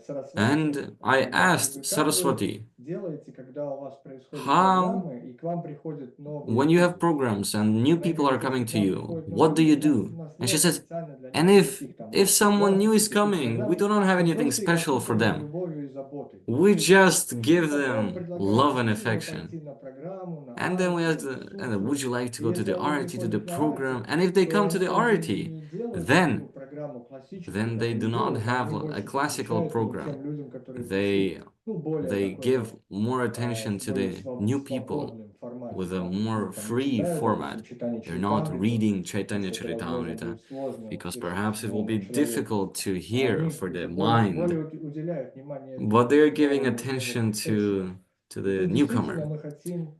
Speaker 1: Сарасвати,
Speaker 3: And I asked
Speaker 1: как вы
Speaker 3: Saraswati,
Speaker 1: делаете, когда у вас происходят
Speaker 3: how,
Speaker 1: программы, и к вам приходят новые
Speaker 3: when you have
Speaker 1: люди?
Speaker 3: programs and new
Speaker 1: Она
Speaker 3: people are
Speaker 1: говорит,
Speaker 3: coming
Speaker 1: если к
Speaker 3: to
Speaker 1: нам
Speaker 3: you,
Speaker 1: приходят
Speaker 3: what
Speaker 1: новые
Speaker 3: do you
Speaker 1: люди,
Speaker 3: do?
Speaker 1: у нас
Speaker 3: And she
Speaker 1: нет
Speaker 3: says,
Speaker 1: специально для
Speaker 3: and
Speaker 1: них никаких там
Speaker 3: if someone new is
Speaker 1: каких
Speaker 3: coming, we
Speaker 1: программ,
Speaker 3: do not have
Speaker 1: мы
Speaker 3: anything
Speaker 1: просто их
Speaker 3: special for
Speaker 1: окутываем
Speaker 3: them.
Speaker 1: любовью и заботой.
Speaker 3: We just give
Speaker 1: Потом
Speaker 3: them
Speaker 1: предлагаем,
Speaker 3: love and
Speaker 1: хотите ли вы
Speaker 3: affection.
Speaker 1: пойти на программу, на
Speaker 3: And then we
Speaker 1: арти,
Speaker 3: ask,
Speaker 1: на
Speaker 3: and would
Speaker 1: Madhusudan.
Speaker 3: you like to
Speaker 1: И
Speaker 3: go to
Speaker 1: если
Speaker 3: the
Speaker 1: они
Speaker 3: arati, to the
Speaker 1: приходят на
Speaker 3: program?
Speaker 1: арти,
Speaker 3: And if they
Speaker 1: то
Speaker 3: come
Speaker 1: они
Speaker 3: to the
Speaker 1: также
Speaker 3: arati,
Speaker 1: не делают такую
Speaker 3: then
Speaker 1: программу классическую,
Speaker 3: then
Speaker 1: как
Speaker 3: they do
Speaker 1: они
Speaker 3: not
Speaker 1: делают, а
Speaker 3: have
Speaker 1: они
Speaker 3: a
Speaker 1: больше
Speaker 3: classical
Speaker 1: посвящают его
Speaker 3: program.
Speaker 1: тем людям, которые пришли,
Speaker 3: They
Speaker 1: более
Speaker 3: they
Speaker 1: такой
Speaker 3: give
Speaker 1: вот,
Speaker 3: more attention
Speaker 1: в
Speaker 3: to
Speaker 1: более
Speaker 3: the new people
Speaker 1: свободном формате,
Speaker 3: with a
Speaker 1: да, они
Speaker 3: more
Speaker 1: там не
Speaker 3: free
Speaker 1: читают,
Speaker 3: format.
Speaker 1: допустим, читание
Speaker 3: They're not
Speaker 1: Чаритамриту,
Speaker 3: reading
Speaker 1: потому
Speaker 3: Chaitanya
Speaker 1: что это, возможно,
Speaker 3: Charitamrita
Speaker 1: будет сложно
Speaker 3: because
Speaker 1: услышать
Speaker 3: perhaps it will be
Speaker 1: новому человеку.
Speaker 3: difficult to
Speaker 1: А
Speaker 3: hear
Speaker 1: они
Speaker 3: for the
Speaker 1: более
Speaker 3: mind,
Speaker 1: уделяют внимание
Speaker 3: but they are
Speaker 1: этому
Speaker 3: giving
Speaker 1: новому уже
Speaker 3: attention
Speaker 1: пришедшему.
Speaker 3: to
Speaker 1: И
Speaker 3: the
Speaker 1: тут действительно
Speaker 3: newcomer.
Speaker 1: мы хотим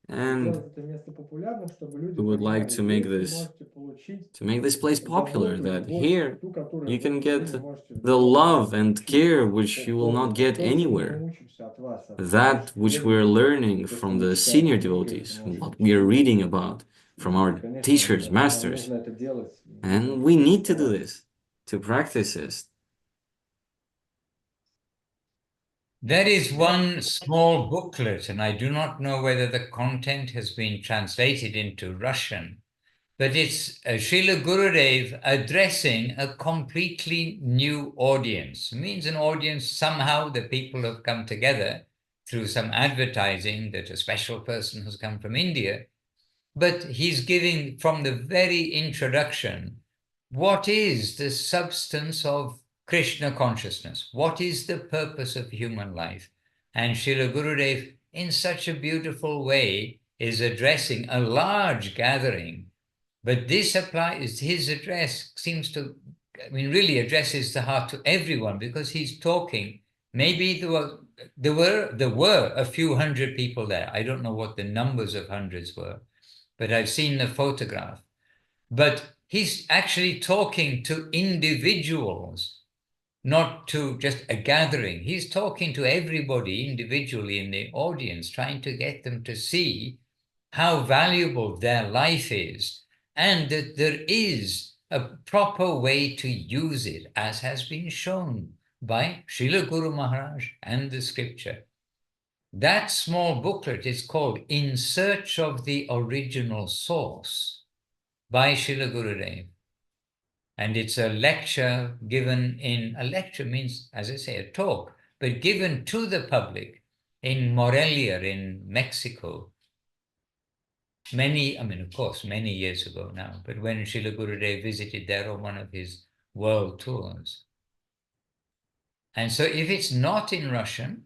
Speaker 3: And
Speaker 1: сделать это место популярным, чтобы люди
Speaker 3: we would like
Speaker 1: понимали,
Speaker 3: to make
Speaker 1: здесь вы
Speaker 3: this
Speaker 1: можете получить
Speaker 3: place popular,
Speaker 1: заботу,
Speaker 3: that
Speaker 1: любовь,
Speaker 3: here
Speaker 1: ту, которую
Speaker 3: you can
Speaker 1: вот вы
Speaker 3: get
Speaker 1: не можете
Speaker 3: the
Speaker 1: дома
Speaker 3: love and
Speaker 1: получить
Speaker 3: care which you will not
Speaker 1: полностью.
Speaker 3: get
Speaker 1: То, чему
Speaker 3: anywhere.
Speaker 1: мы учимся от вас, от
Speaker 3: That
Speaker 1: старших
Speaker 3: which we're
Speaker 1: преданных,
Speaker 3: learning
Speaker 1: то, что
Speaker 3: from
Speaker 1: мы
Speaker 3: the
Speaker 1: читаем
Speaker 3: senior
Speaker 1: в книгах,
Speaker 3: devotees,
Speaker 1: то, что
Speaker 3: what
Speaker 1: мы
Speaker 3: we are
Speaker 1: читаем.
Speaker 3: reading about from
Speaker 1: И,
Speaker 3: our
Speaker 1: конечно,
Speaker 3: teachers,
Speaker 1: нам
Speaker 3: masters.
Speaker 1: нужно это делать, нужно
Speaker 3: And
Speaker 1: это
Speaker 3: we need to do
Speaker 1: практиковать.
Speaker 3: this, to practice this.
Speaker 2: There is one small booklet, and I do not know whether the content has been translated into Russian, but it's Srila Gurudev addressing a completely new audience. It means an audience, somehow the people have come together through some advertising that a special person has come from India, but he's giving from the very introduction, what is the substance of Krishna consciousness? What is the purpose of human life? And Srila Gurudev, in such a beautiful way, is addressing a large gathering. But this applies, his address seems to, really addresses the heart to everyone, because he's talking. Maybe there were a few hundred people there. I don't know what the numbers of hundreds were, but I've seen the photograph. But he's actually talking to individuals, not to just a gathering. He's talking to everybody individually in the audience, trying to get them to see how valuable their life is, and that there is a proper way to use it, as has been shown by Srila Guru Maharaj and the scripture. That small booklet is called In Search of the Original Source by Srila Gurudev. And it's a lecture given a lecture means, as I say, a talk, but given to the public in Morelia in Mexico. Of course, many years ago now, but when Srila Gurudev visited there on one of his world tours. And so if it's not in Russian,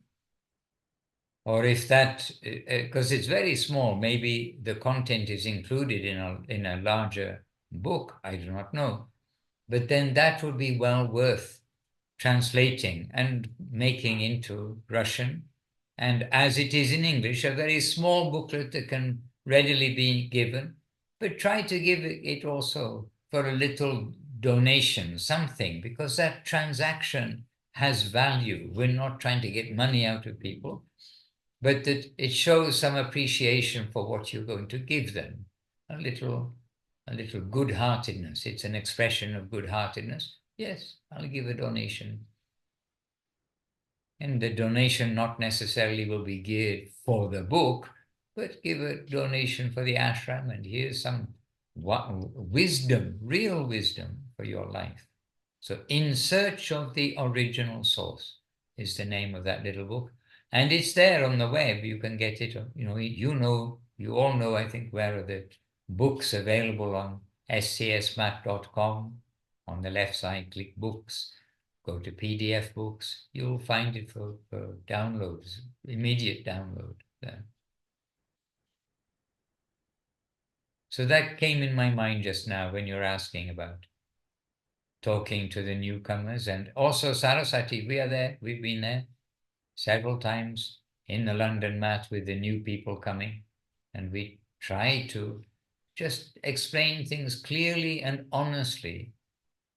Speaker 2: or if that, because it's very small, maybe the content is included in a larger book, I do not know. But then that would be well worth translating and making into Russian. And as it is in English, a very small booklet that can readily be given, but try to give it also for a little donation, something, because that transaction has value. We're not trying to get money out of people, but that it shows some appreciation for what you're going to give them. A little good-heartedness. It's an expression of good-heartedness. Yes, I'll give a donation. And the donation not necessarily will be geared for the book, but give a donation for the ashram, and here's some wisdom, real wisdom for your life. So In Search of the Original Source is the name of that little book. And it's there on the web. You can get it. You all know, I think, where are the books available on scsmat.com. On the left side, click books, go to PDF books. You'll find it for downloads, immediate download there. So that came in my mind just now when you're asking about talking to the newcomers. And also Saraswati, we are there. We've been there several times in the London mat with the new people coming. And we try to just explain things clearly and honestly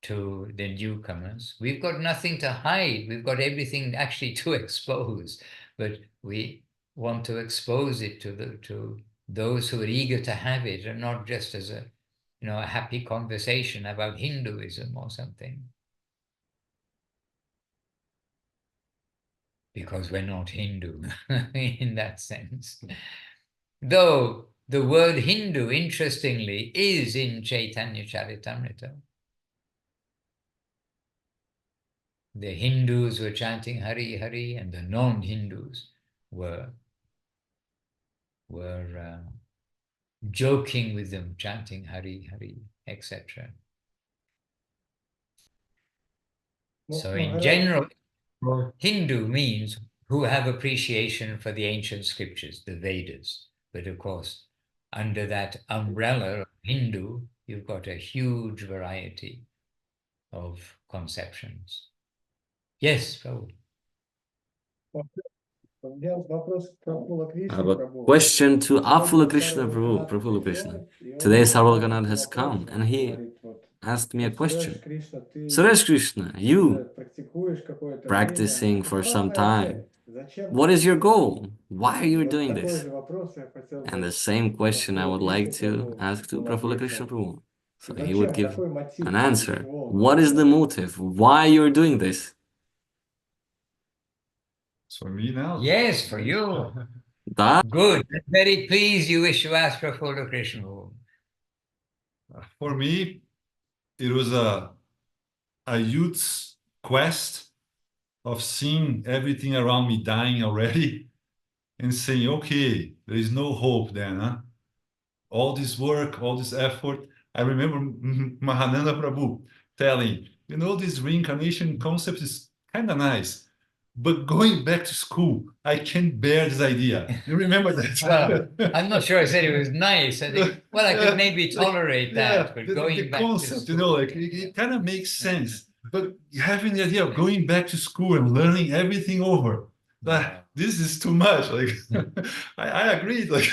Speaker 2: to the newcomers. We've got nothing to hide. We've got everything actually to expose, but we want to expose it to those who are eager to have it, and not just as a happy conversation about Hinduism or something. Because we're not Hindu in that sense. Though the word Hindu, interestingly, is in Chaitanya Charitamrita. The Hindus were chanting Hari Hari, and the non-Hindus were joking with them, chanting Hari Hari, etc. So in general, Hindu means who have appreciation for the ancient scriptures, the Vedas. But of course, under that umbrella of Hindu, you've got a huge variety of conceptions. Yes, Prabhu.
Speaker 3: I have a question to Afula Krishna Prabhu, Prabhu Krishna. Today Sarvalokanand has come and he asked me a question. Suresh Krishna, you practicing for some time. What is your goal? Why are you doing this? And the same question I would like to ask to Prabhu Krishna Prabhu. So he would give an answer. What is the motive? Why you're doing this?
Speaker 4: For me now?
Speaker 2: Yes, for you.
Speaker 3: That?
Speaker 2: Good. I'm very pleased you wish to ask Prabhu Krishna.
Speaker 4: For me, it was a youth's quest of seeing everything around me dying already and saying, okay, there is no hope then, huh? All this work, all this effort. I remember Mahananda Prabhu telling, this reincarnation concept is kind of nice, but going back to school, I can't bear this idea. You remember that?
Speaker 2: Well, I'm not sure I said it was nice. I think, well, I could maybe tolerate that, but going back
Speaker 4: concept,
Speaker 2: to school,
Speaker 4: it kind of makes sense. But having the idea of going back to school and learning everything over, this is too much. Like, I agreed. Like,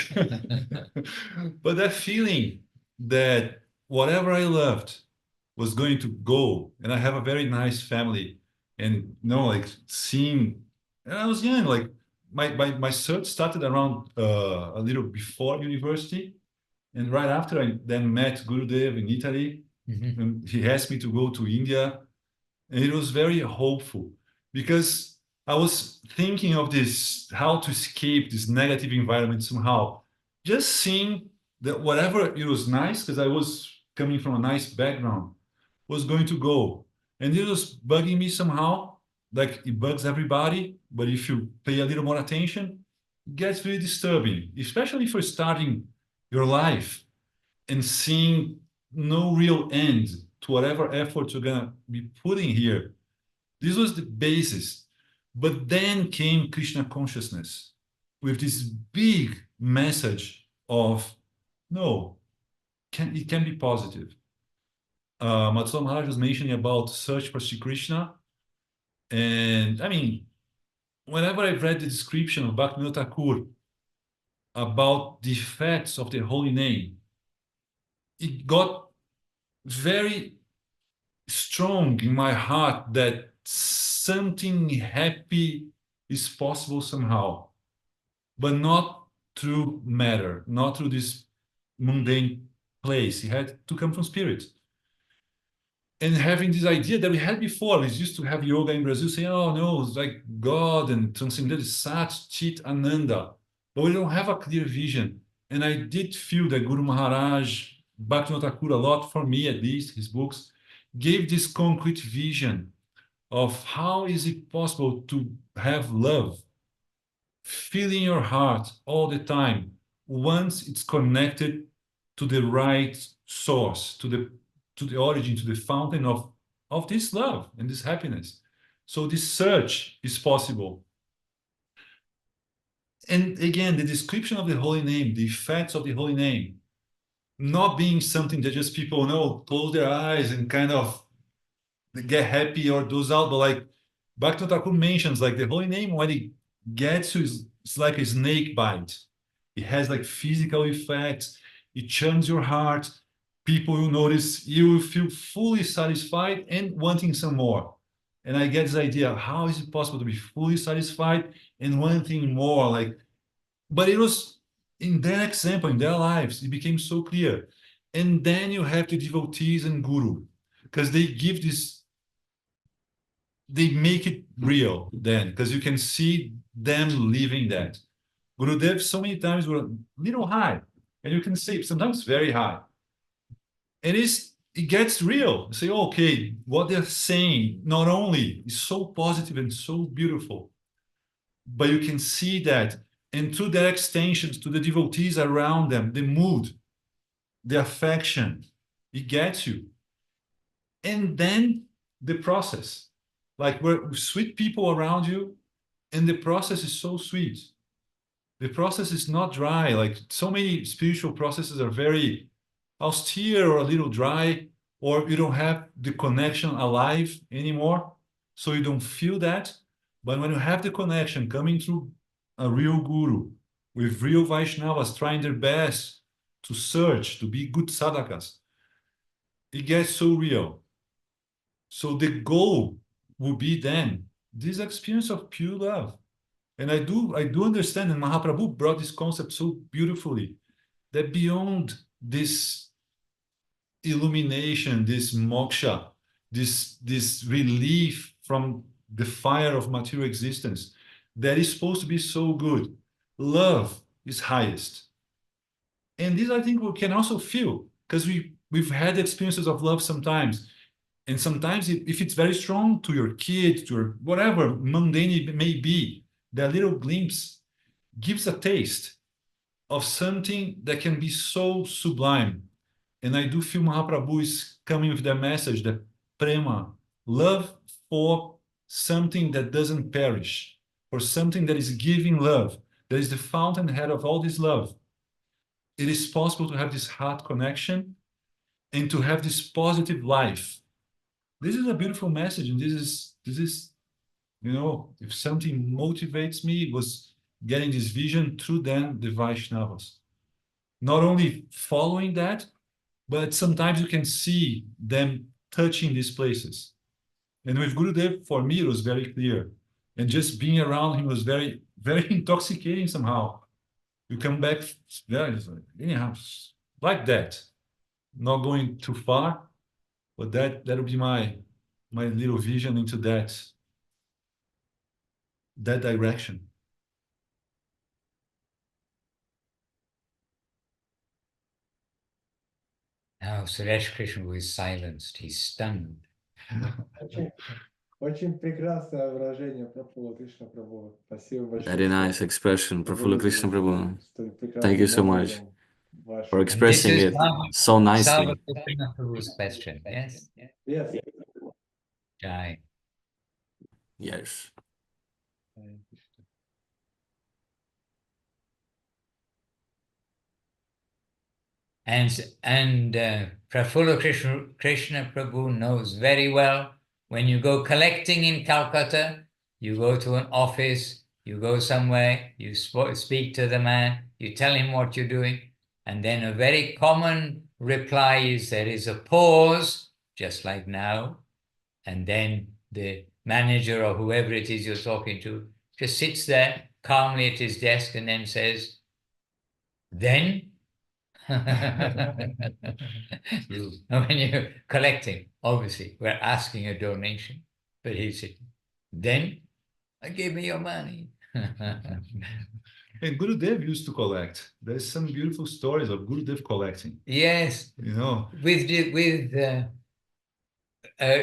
Speaker 4: but that feeling that whatever I loved was going to go, and I have a very nice family, and like seeing, and I was young, like my search started around a little before university, and right after I then met Gurudev in Italy, and he asked me to go to India, and it was very hopeful because I was thinking of this, how to escape this negative environment somehow. Just seeing that whatever it was nice, because I was coming from a nice background, was going to go. And it was bugging me somehow, like it bugs everybody, but if you pay a little more attention, it gets really disturbing, especially for starting your life and seeing no real end to whatever effort you're gonna be putting here. This was the basis. But then came Krishna consciousness with this big message of, no, it can be positive. Madhusudan Maharaj was mentioning about search for Sri Krishna. And I mean, whenever I've read the description of Bhaktivinoda Thakur about the effects of the holy name, it got very strong in my heart that something happy is possible somehow, but not through matter, not through this mundane place. It had to come from spirit. And having this idea that we had before, we used to have yoga in Brazil saying, oh no, it's like God and transcendental Sat, Chit, Ananda. But we don't have a clear vision. And I did feel that Guru Maharaj, Bhaktivinoda Thakur, a lot, for me at least, his books, gave this concrete vision of how is it possible to have love filling your heart all the time once it's connected to the right source, to the origin, to the fountain of this love and this happiness. So this search is possible. And again, the description of the holy name, the effects of the holy name, not being something that just people know, close their eyes and kind of get happy or doze out, but like Bhaktivinoda Thakur mentions, like the holy name, when it gets you, it's like a snake bite. It has like physical effects. It churns your heart. People will notice, you will feel fully satisfied and wanting some more. And I get this idea, how is it possible to be fully satisfied and wanting more? Like, but it was in their example, in their lives, it became so clear. And then you have the devotees and guru, because they give this, they make it real then, because you can see them living that. Gurudev so many times were a little high, and you can see sometimes very high. And it gets real. You say, okay, what they're saying not only is so positive and so beautiful, but you can see that, and through their extensions to the devotees around them, the mood, the affection, it gets you. And then the process, like we're sweet people around you, and the process is so sweet. The process is not dry. Like so many spiritual processes are very austere or a little dry, or you don't have the connection alive anymore, so you don't feel that. But when you have the connection coming through a real guru, with real Vaishnavas trying their best to search, to be good sadhakas, it gets so real. So the goal will be then this experience of pure love. And I do understand, and Mahaprabhu brought this concept so beautifully, that beyond this illumination, this moksha, this relief from the fire of material existence that is supposed to be so good, love is highest. And this I think we can also feel, because we've had experiences of love sometimes. And sometimes if it's very strong to your kid, to your whatever mundane it may be, that little glimpse gives a taste of something that can be so sublime. And I do feel Mahaprabhu is coming with the message that prema, love for something that doesn't perish, for something that is giving love, that is the fountainhead of all this love. It is possible to have this heart connection and to have this positive life. This is a beautiful message, and this is, you know, if something motivates me, it was getting this vision through them, the Vaishnavas. Not only following that, but sometimes you can see them touching these places. And with Gurudev, for me, it was very clear. And just being around him was very, very intoxicating somehow. You come back there, anyhow, like that. Not going too far, but that would be my little vision into that direction.
Speaker 2: Now Suresh Krishna was silenced. He's stunned.
Speaker 1: Очень прекрасное выражение Прабхупада Кришна Прабху. Спасибо большое.
Speaker 3: Very nice expression, Prabhupada Krishna Prabhu.
Speaker 1: Столь
Speaker 3: Thank you
Speaker 1: прекрасным
Speaker 3: so much
Speaker 1: образом ваш-
Speaker 3: for expressing it so nicely.
Speaker 2: Sarvabhauma Prabhu's question, yes?
Speaker 1: Yes.
Speaker 2: Jai.
Speaker 3: Yes.
Speaker 2: And Prafulla Krishna Prabhu knows very well, when you go collecting in Calcutta, you go to an office, you go somewhere, you speak to the man, you tell him what you're doing, and then a very common reply is there is a pause, just like now, and then the manager or whoever it is you're talking to just sits there calmly at his desk and then says, then when you're collecting, obviously, we're asking a donation, but he said, then give me your money.
Speaker 4: And Gurudev used to collect. There's some beautiful stories of Gurudev collecting.
Speaker 2: Yes,
Speaker 4: You know,
Speaker 2: with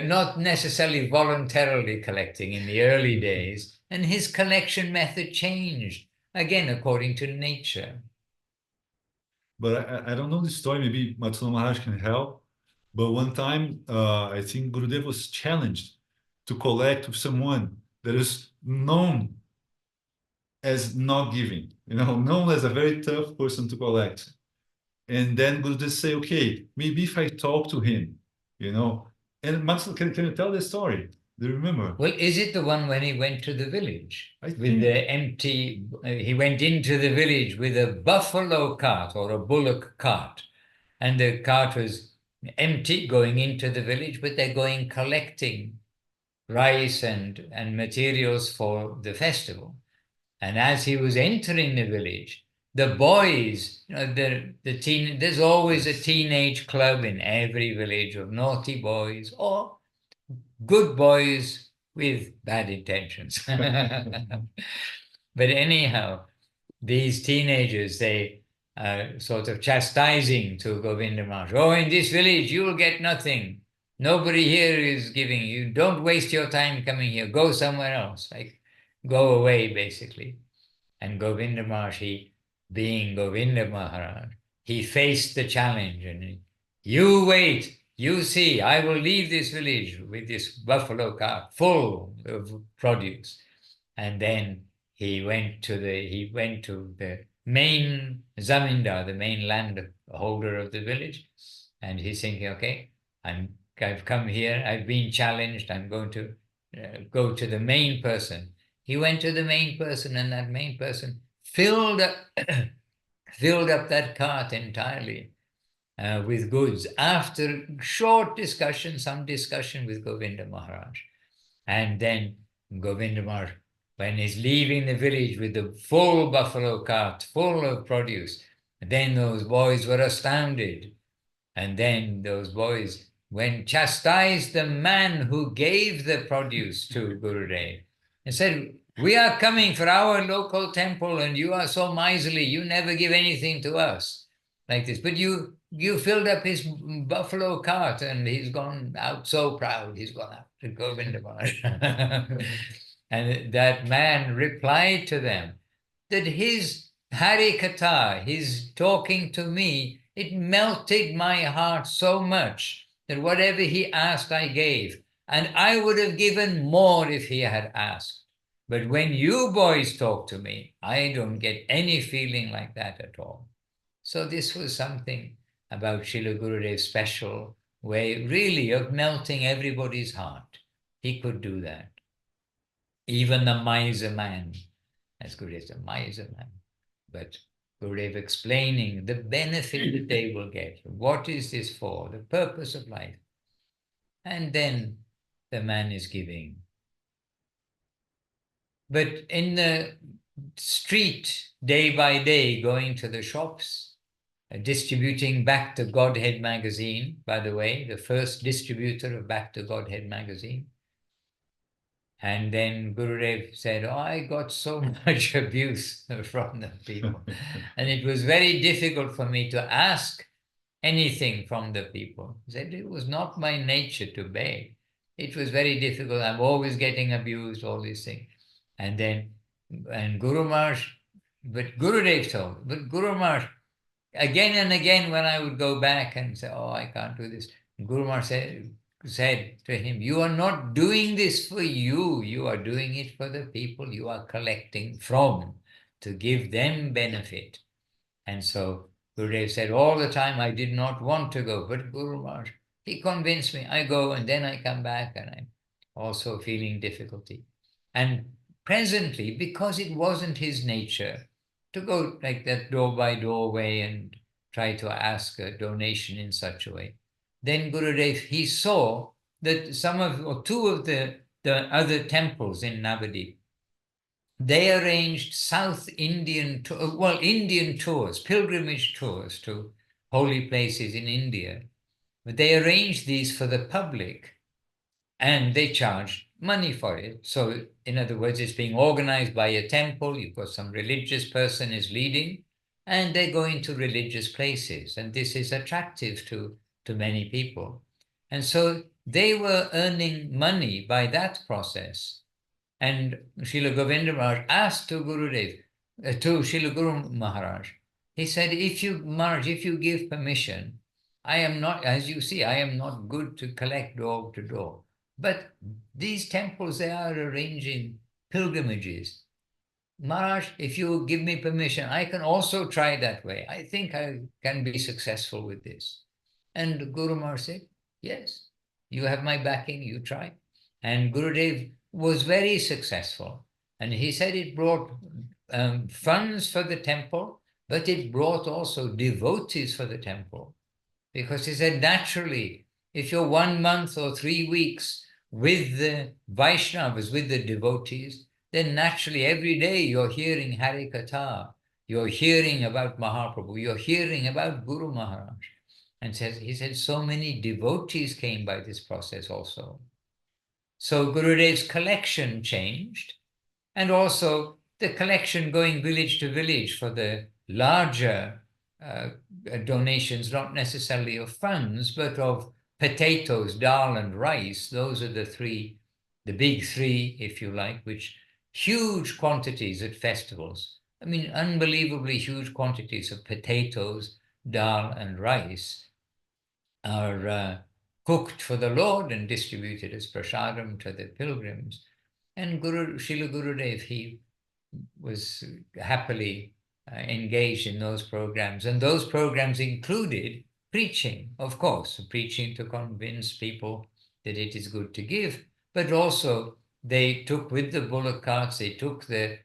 Speaker 2: not necessarily voluntarily collecting in the early days, and his collection method changed, again, according to nature.
Speaker 4: but I don't know the story. Maybe Madhusudan Maharaj can help. But one time, I think Gurudev was challenged to collect with someone that is known as not giving, known as a very tough person to collect. And then Gurudev say, okay, maybe if I talk to him, And Madhusudan, can you tell the story? Do you remember?
Speaker 2: Well, is it the one when he went to the village
Speaker 4: I
Speaker 2: with
Speaker 4: think-
Speaker 2: the empty, he went into the village with a buffalo cart or a bullock cart, and the cart was empty going into the village, but they're going collecting rice and materials for the festival. And as he was entering the village, the boys, there's always a teenage club in every village of naughty boys or good boys with bad intentions. But anyhow, these teenagers, they sort of chastising to Govinda Maharaj. Oh, in this village, you will get nothing. Nobody here is giving you. Don't waste your time coming here. Go somewhere else. Like, go away, basically. And Govinda Maharaj, being Govinda Maharaj, he faced the challenge and you wait, you see, I will leave this village with this buffalo cart full of produce. And then he went to the main zamindar, the main land holder of the village, and he's thinking, okay, I've come here, I've been challenged, I'm going to go to the main person. He went to the main person, and that main person filled up that cart entirely with goods after short discussion, some discussion with Govinda Maharaj. And then Govinda Maharaj, when he's leaving the village with the full buffalo cart full of produce, then those boys were astounded. And then those boys chastised the man who gave the produce to Gurudev and said, we are coming for our local temple and you are so miserly, you never give anything to us like this. But you filled up his buffalo cart and he's gone out so proud, he's gone out to Govinda Maharaj. And that man replied to them that his Hari Katha, his talking to me, it melted my heart so much that whatever he asked, I gave. And I would have given more if he had asked. But when you boys talk to me, I don't get any feeling like that at all. So this was something about Srila Gurudev's special way, really, of melting everybody's heart. He could do that. Even the miser man, as Gurudev said, miser man. But Gurudev explaining the benefit that they will get. What is this for? The purpose of life. And then the man is giving. But in the street, day by day, going to the shops, distributing Back to Godhead magazine, by the way, the first distributor of Back to Godhead magazine. And then Gurudev said, oh, I got so much abuse from the people. And it was very difficult for me to ask anything from the people. He said, it was not my nature to beg. It was very difficult. I'm always getting abused, all these things. And then, and Guru Maharaj, but Gurudev told, but Guru Maharaj, again and again when I would go back and say, oh, I can't do this, Guru Maharaj said to him, you are not doing this for you, you are doing it for the people you are collecting from, to give them benefit. And so Gurudev said all the time, I did not want to go, but Guru Maharaj, he convinced me. I go and then I come back and I'm also feeling difficulty. And presently, because it wasn't his nature to go like that door by door way and try to ask a donation in such a way, then Gurudev, he saw that some of, or two of the other temples in Navadip, they arranged South Indian, Indian tours, pilgrimage tours to holy places in India. But they arranged these for the public and they charged money for it. So in other words, it's being organized by a temple, you've got some religious person is leading, and they're going to religious places. And this is attractive to many people. And so they were earning money by that process. And Srila Govinda Maharaj asked to Gurudev, to Srila Guru Maharaj, he said, Maharaj, if you give permission, I am not, as you see, I am not good to collect door to door. But these temples, they are arranging pilgrimages. Maharaj, if you give me permission, I can also try that way. I think I can be successful with this. And Guru Maharaj said, yes, you have my backing, you try. And Gurudev was very successful. And he said it brought funds for the temple, but it brought also devotees for the temple. Because he said, naturally, if you're 1 month or 3 weeks with the Vaishnavas, with the devotees, then naturally every day you're hearing Hari Katha, you're hearing about Mahaprabhu, you're hearing about Guru Maharaj. And he said, so many devotees came by this process also. So Gurudev's collection changed, and also the collection going village to village for the larger donations, not necessarily of funds, but of potatoes, dal and rice. Those are the big three, if you like, which huge quantities at festivals. I mean, unbelievably huge quantities of potatoes, dal and rice are cooked for the Lord and distributed as prasadam to the pilgrims. And Srila Gurudev, he was happily engaged in those programs. And those programs included preaching, of course, preaching to convince people that it is good to give, but also they took with the bullock carts, they took the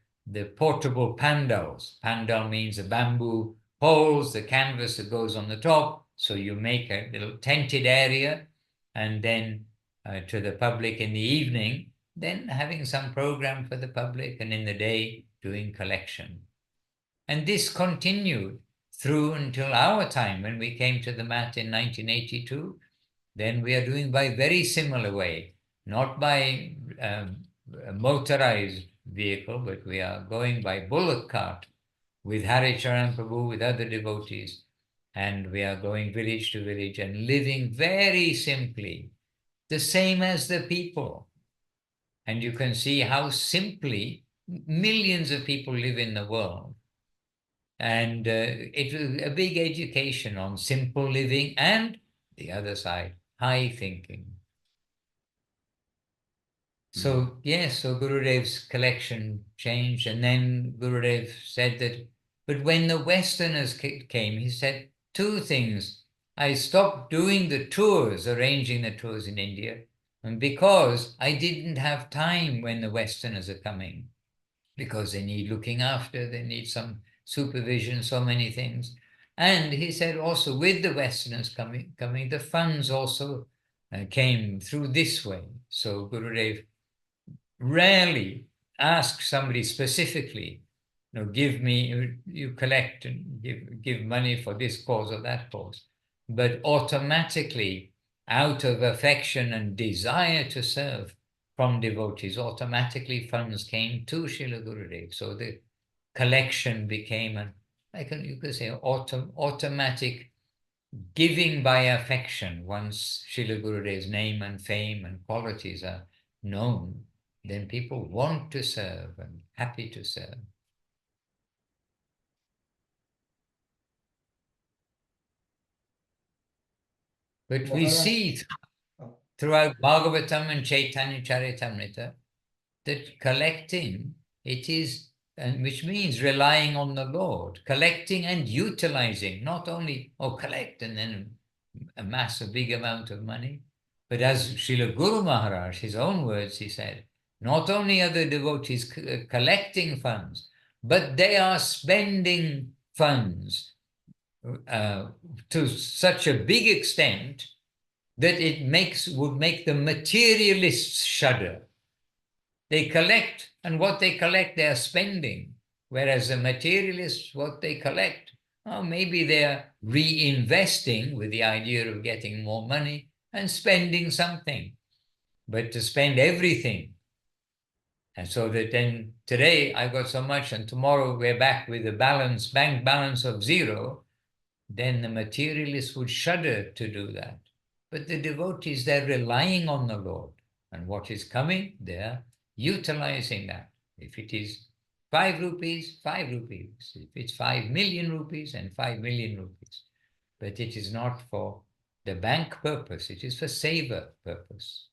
Speaker 2: portable pandals. Pandal means the bamboo poles, the canvas that goes on the top. So you make a little tented area, and then to the public in the evening, then having some program for the public, and in the day doing collection. And this continued through until our time when we came to the mat in 1982. Then we are doing by very similar way, not by a motorized vehicle, but we are going by bullock cart with Hari Charan Prabhu, with other devotees. And we are going village to village and living very simply, the same as the people. And you can see how simply millions of people live in the world. And it was a big education on simple living and the other side, high thinking. So yes, so Gurudev's collection changed, and then Gurudev said that, but when the Westerners came, he said two things. I stopped doing the tours, arranging the tours in India, and because I didn't have time when the Westerners are coming, because they need looking after, they need some supervision, so many things. And he said also with the Westerners coming, the funds also came through this way. So Gurudev rarely, ask somebody specifically, give me, you collect and give money for this cause or that cause. But automatically, out of affection and desire to serve from devotees, automatically funds came to Srila Gurudev. So the collection became you could say automatic giving by affection. Once Srila Gurudev's name and fame and qualities are known, then people want to serve and happy to serve. But we see throughout Bhagavatam and Chaitanya Charitamrita that collecting, it is, and which means relying on the Lord, collecting and utilizing, not only, collect and then amass a big amount of money, but as Srila Guru Maharaj, his own words, he said, not only are the devotees collecting funds, but they are spending funds to such a big extent that it would make the materialists shudder. They collect, and what they collect, they are spending. Whereas the materialists, what they collect, maybe they're reinvesting with the idea of getting more money and spending something. But to spend everything, and so that then today I got so much and tomorrow we're back with a bank balance of zero, then the materialists would shudder to do that. But the devotees, they're relying on the Lord. And what is coming, they're utilizing that. If it is 5 rupees, 5 rupees. If it's 5 million rupees, and 5 million rupees. But it is not for the bank purpose, it is for seva purpose.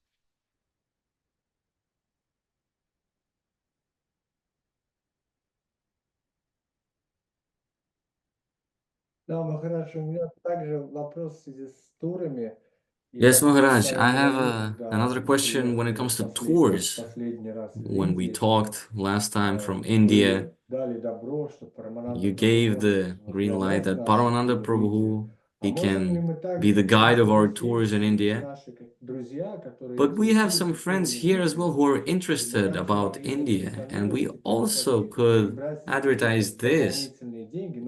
Speaker 1: Да, Махарадж, у меня также вопрос в связи с турами.
Speaker 3: Yes, Maharaj, I have another question when it comes to tours. When we talked last time from India, you gave the green light that Paramananda Prabhu, he can be the guide of our tours in India. But we have some friends here as well who are interested about India, and we also could advertise this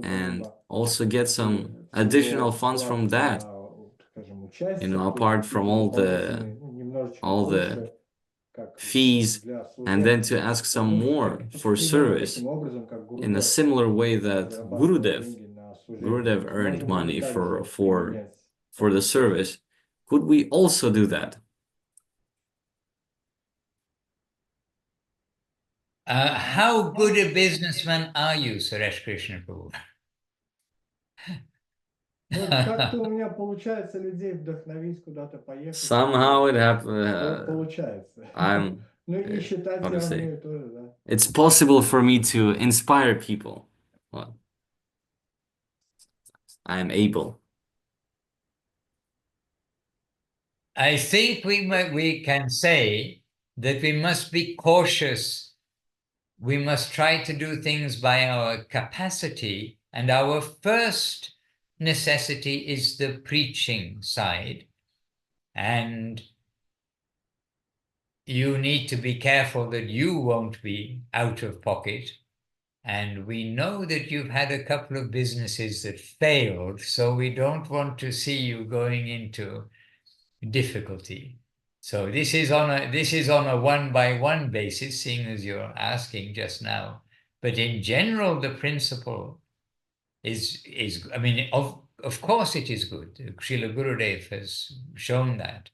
Speaker 3: and also get some additional funds from that. Apart from all the fees, and then to ask some more for service in a similar way that Gurudev earned money for the service. Could we also do that?
Speaker 2: How good a businessman are you, Suresh Krishna Prabhu?
Speaker 1: Как-то у меня получается людей вдохновить куда-то поехать.
Speaker 3: Somehow it happens.
Speaker 1: Получается.
Speaker 3: Ну
Speaker 1: и считать я умею тоже, да.
Speaker 3: It's possible for me to inspire people. Well, I am able.
Speaker 2: I think we can say that we must be cautious. We must try to do things by our capacity, and our first necessity is the preaching side. And you need to be careful that you won't be out of pocket. And we know that you've had a couple of businesses that failed, so we don't want to see you going into difficulty. So this is on a one-by-one basis, seeing as you're asking just now. But in general, the principle is I mean, of course it is good. Srila Gurudev has shown that.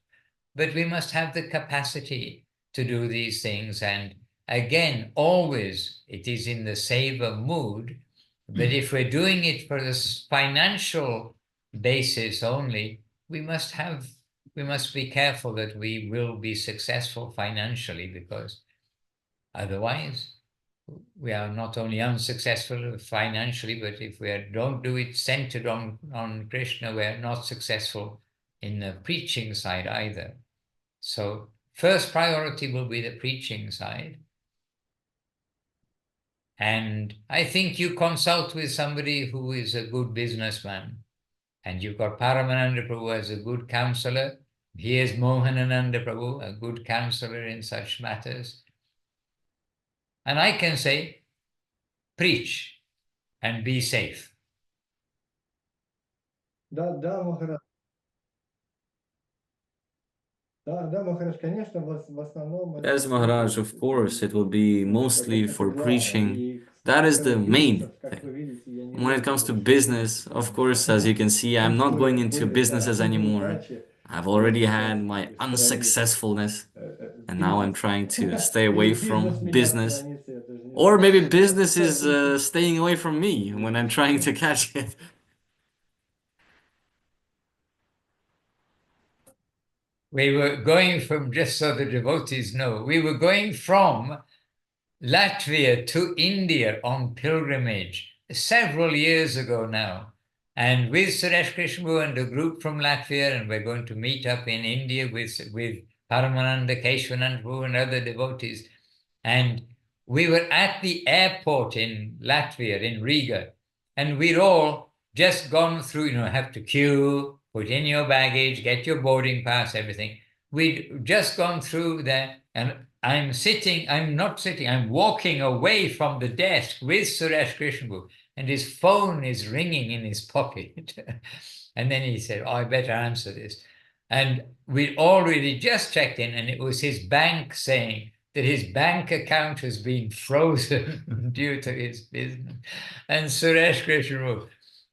Speaker 2: But we must have the capacity to do these things. And again, always it is in the seva mood. But if we're doing it for this financial basis only, we must be careful that we will be successful financially, because otherwise we are not only unsuccessful financially, but if we don't do it centered on Krishna, we're not successful in the preaching side either. So first priority will be the preaching side. And I think you consult with somebody who is a good businessman. And you've got Paramananda Prabhu as a good counselor. He is Mohanananda Prabhu, a good counselor in such matters. And I can say, preach and be safe.
Speaker 1: Да, да, Махарадж. Да, Махарадж, конечно, в основном...
Speaker 3: Yes, Maharaj, of course, it will be mostly for preaching. That is the main thing. When it comes to business, of course, as you can see, I'm not going into businesses anymore. I've already had my unsuccessfulness, and now I'm trying to stay away from business. Or maybe business is staying away from me when I'm trying to catch it.
Speaker 2: We were going from, just so the devotees know, we were going from Latvia to India on pilgrimage several years ago now. And with Suresh Krishna and a group from Latvia, and we're going to meet up in India with Paramananda, Keshavananda and other devotees. And we were at the airport in Latvia, in Riga, and we'd all just gone through, have to queue, put in your baggage, get your boarding pass, everything. We'd just gone through there, and I'm walking away from the desk with Suresh Krishna, and his phone is ringing in his pocket. And then he said, oh, I better answer this. And we'd already just checked in, and it was his bank saying that his bank account has been frozen due to his business. And Suresh Krishna,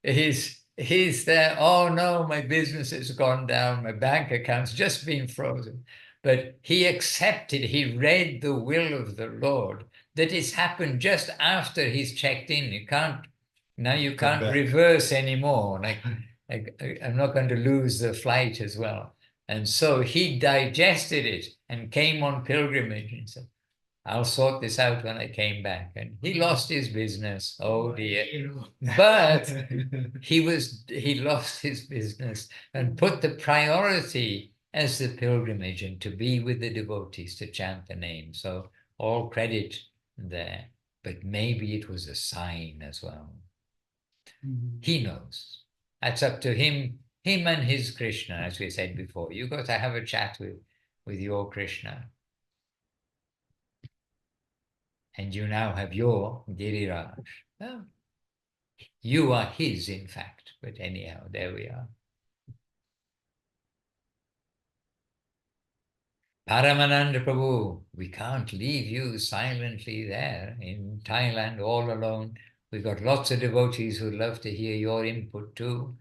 Speaker 2: he's there, oh no, my business has gone down, my bank account's just been frozen. But he accepted, he read the will of the Lord, that it's happened just after he's checked in. You can't reverse anymore. Like I'm not going to lose the flight as well. And so he digested it and came on pilgrimage and said, I'll sort this out when I came back. And he lost his business. Oh dear. But he lost his business and put the priority as the pilgrimage and to be with the devotees, to chant the name. So all credit there. But maybe it was a sign as well. He knows. That's up to him and his Krishna, as we said before. You got to have a chat with your Krishna. And you now have your Giriraj. Well, you are his, in fact. But anyhow, there we are. Paramananda Prabhu, we can't leave you silently there in Thailand all alone. We've got lots of devotees who'd love to hear your input too.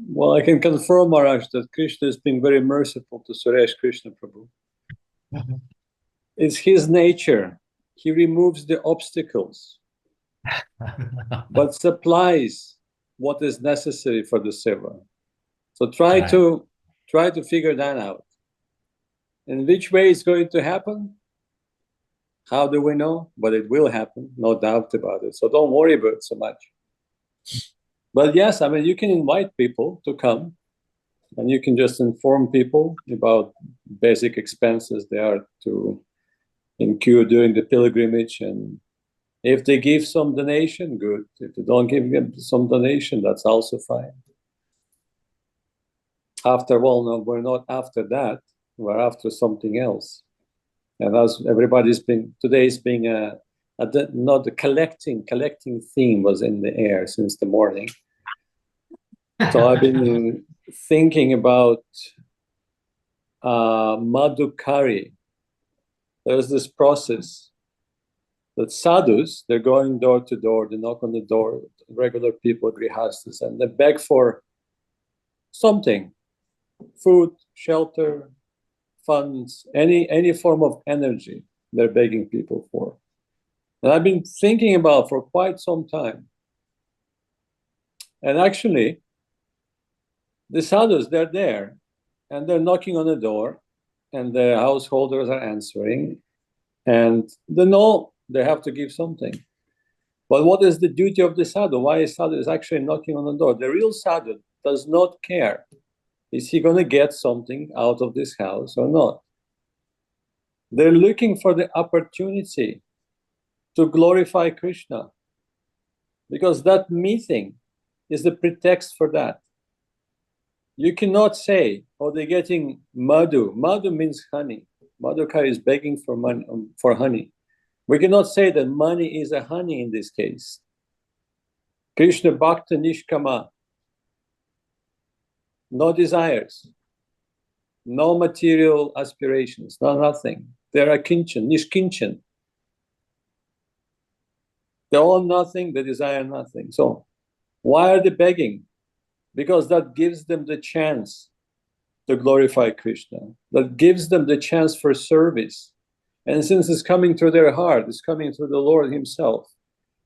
Speaker 5: Well, I can confirm, Maharaj, that Krishna has been very merciful to Suresh Krishna Prabhu. It's his nature. He removes the obstacles, but supplies what is necessary for the seva. So try to figure that out. In which way it's going to happen? How do we know? But it will happen, no doubt about it. So don't worry about it so much. But yes, I mean, you can invite people to come, and you can just inform people about basic expenses they are to incur during the pilgrimage. And if they give some donation, good. If they don't give them some donation, that's also fine. After all, no, we're not after that. We're after something else. And as everybody's been, today's being not the collecting theme was in the air since the morning. So I've been thinking about Madhukari. There's this process that sadhus, they're going door to door, they knock on the door, regular people, grihastas, and they beg for something, food, shelter, funds, any form of energy they're begging people for. And I've been thinking about for quite some time. And actually, the sadhus, they're there, and they're knocking on the door, and the householders are answering, and they know they have to give something. But what is the duty of the sadhu? Why is sadhu is actually knocking on the door? The real sadhu does not care. Is he going to get something out of this house or not? They're looking for the opportunity to glorify Krishna, because that meeting is the pretext for that. You cannot say, oh, they're getting madhu. Madhu means honey. Madhukari is begging for money, for honey. We cannot say that money is a honey in this case. Krishna Bhakta Nishkama, no desires, no material aspirations, no nothing. They're a kinchan, nishkinchan. They own nothing, they desire nothing. So why are they begging? Because that gives them the chance to glorify Krishna. That gives them the chance for service. And since it's coming through their heart, it's coming through the Lord himself,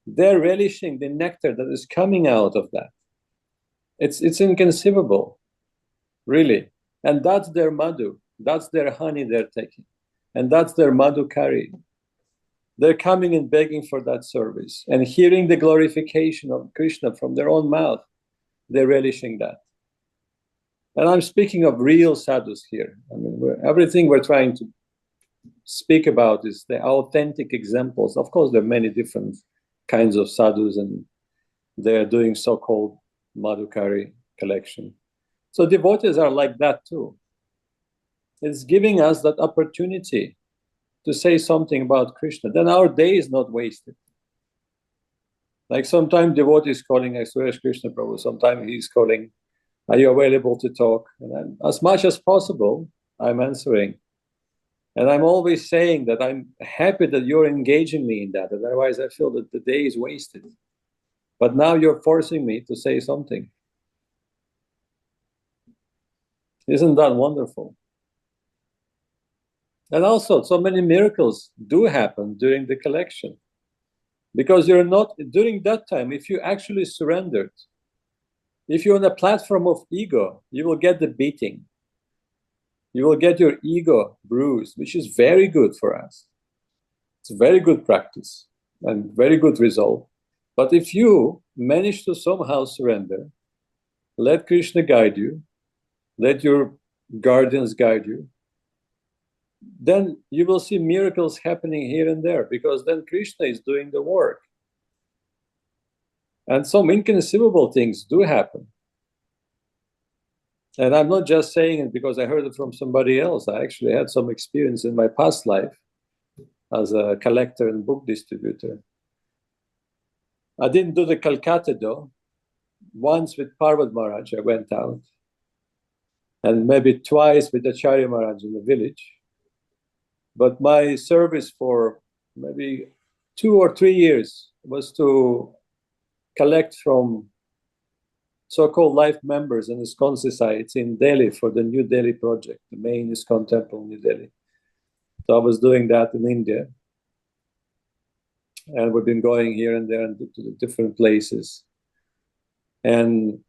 Speaker 5: they're relishing the nectar that is coming out of that. It's inconceivable, really. And that's their madhu. That's their honey they're taking. And that's their madhukari. They're coming and begging for that service. And hearing the glorification of Krishna from their own mouth, they're relishing that. And I'm speaking of real sadhus here. I mean, everything we're trying to speak about is the authentic examples. Of course, there are many different kinds of sadhus, and they're doing so-called Madhukari collection. So devotees are like that too. It's giving us that opportunity to say something about Krishna. Then our day is not wasted. Like sometimes devotee is calling Suresh Krishna Prabhu, sometimes he's calling, are you available to talk? And as much as possible, I'm answering. And I'm always saying that I'm happy that you're engaging me in that, otherwise I feel that the day is wasted. But now you're forcing me to say something. Isn't that wonderful? And also, so many miracles do happen during the collection. Because you're not, during that time, if you actually surrendered, if you're on a platform of ego, you will get the beating. You will get your ego bruised, which is very good for us. It's a very good practice and very good result. But if you manage to somehow surrender, let Krishna guide you, let your guardians guide you, then you will see miracles happening here and there, because then Krishna is doing the work. And some inconceivable things do happen. And I'm not just saying it because I heard it from somebody else. I actually had some experience in my past life as a collector and book distributor. I didn't do the Calcutta though. Once with Parvat Maharaj, I went out. And maybe twice with Acharya Maharaj in the village. But my service for maybe 2 or 3 years was to collect from so-called life members in ISKCON society in Delhi for the New Delhi project, the main ISKCON temple in New Delhi. So I was doing that in India. And we've been going here and there to the different places. And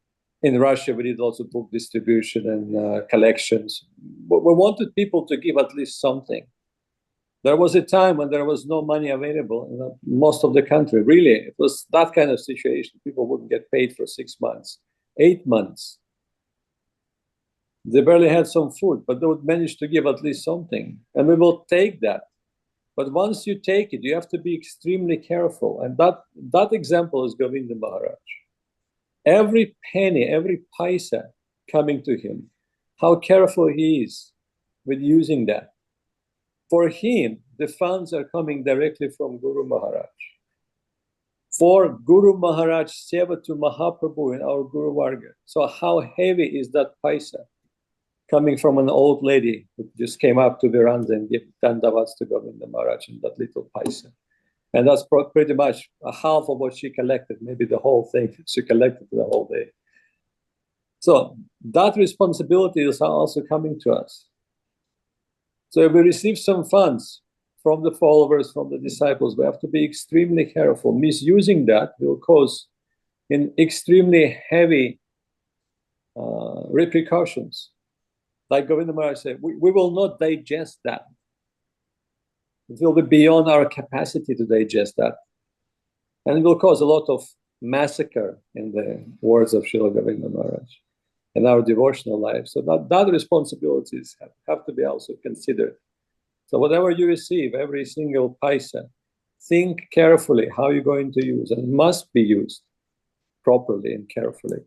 Speaker 5: in Russia, we did also book distribution and collections. But we wanted people to give at least something. There was a time when there was no money available in most of the country. Really, it was that kind of situation. People wouldn't get paid for 6 months, 8 months. They barely had some food, but they would manage to give at least something. And we will take that. But once you take it, you have to be extremely careful. And that example is Govinda Maharaj. Every penny, every paisa coming to him, how careful he is with using that. For him, the funds are coming directly from Guru Maharaj. For Guru Maharaj seva to Mahaprabhu in our Guru Varga. So how heavy is that paisa coming from an old lady who just came up to veranda and gave dandavats to Govinda Maharaj in that little paisa. And that's pretty much a half of what she collected, maybe the whole thing she collected the whole day. So that responsibility is also coming to us. So if we receive some funds from the followers, from the disciples, we have to be extremely careful. Misusing that will cause extremely heavy repercussions. Like Govinda Maharaj said, we will not digest that. It will be beyond our capacity to digest that. And it will cause a lot of massacre, in the words of Srila Govinda Maharaj, in our devotional life. So that responsibilities have to be also considered. So whatever you receive, every single paisa, think carefully how you're going to use, and it must be used properly and carefully.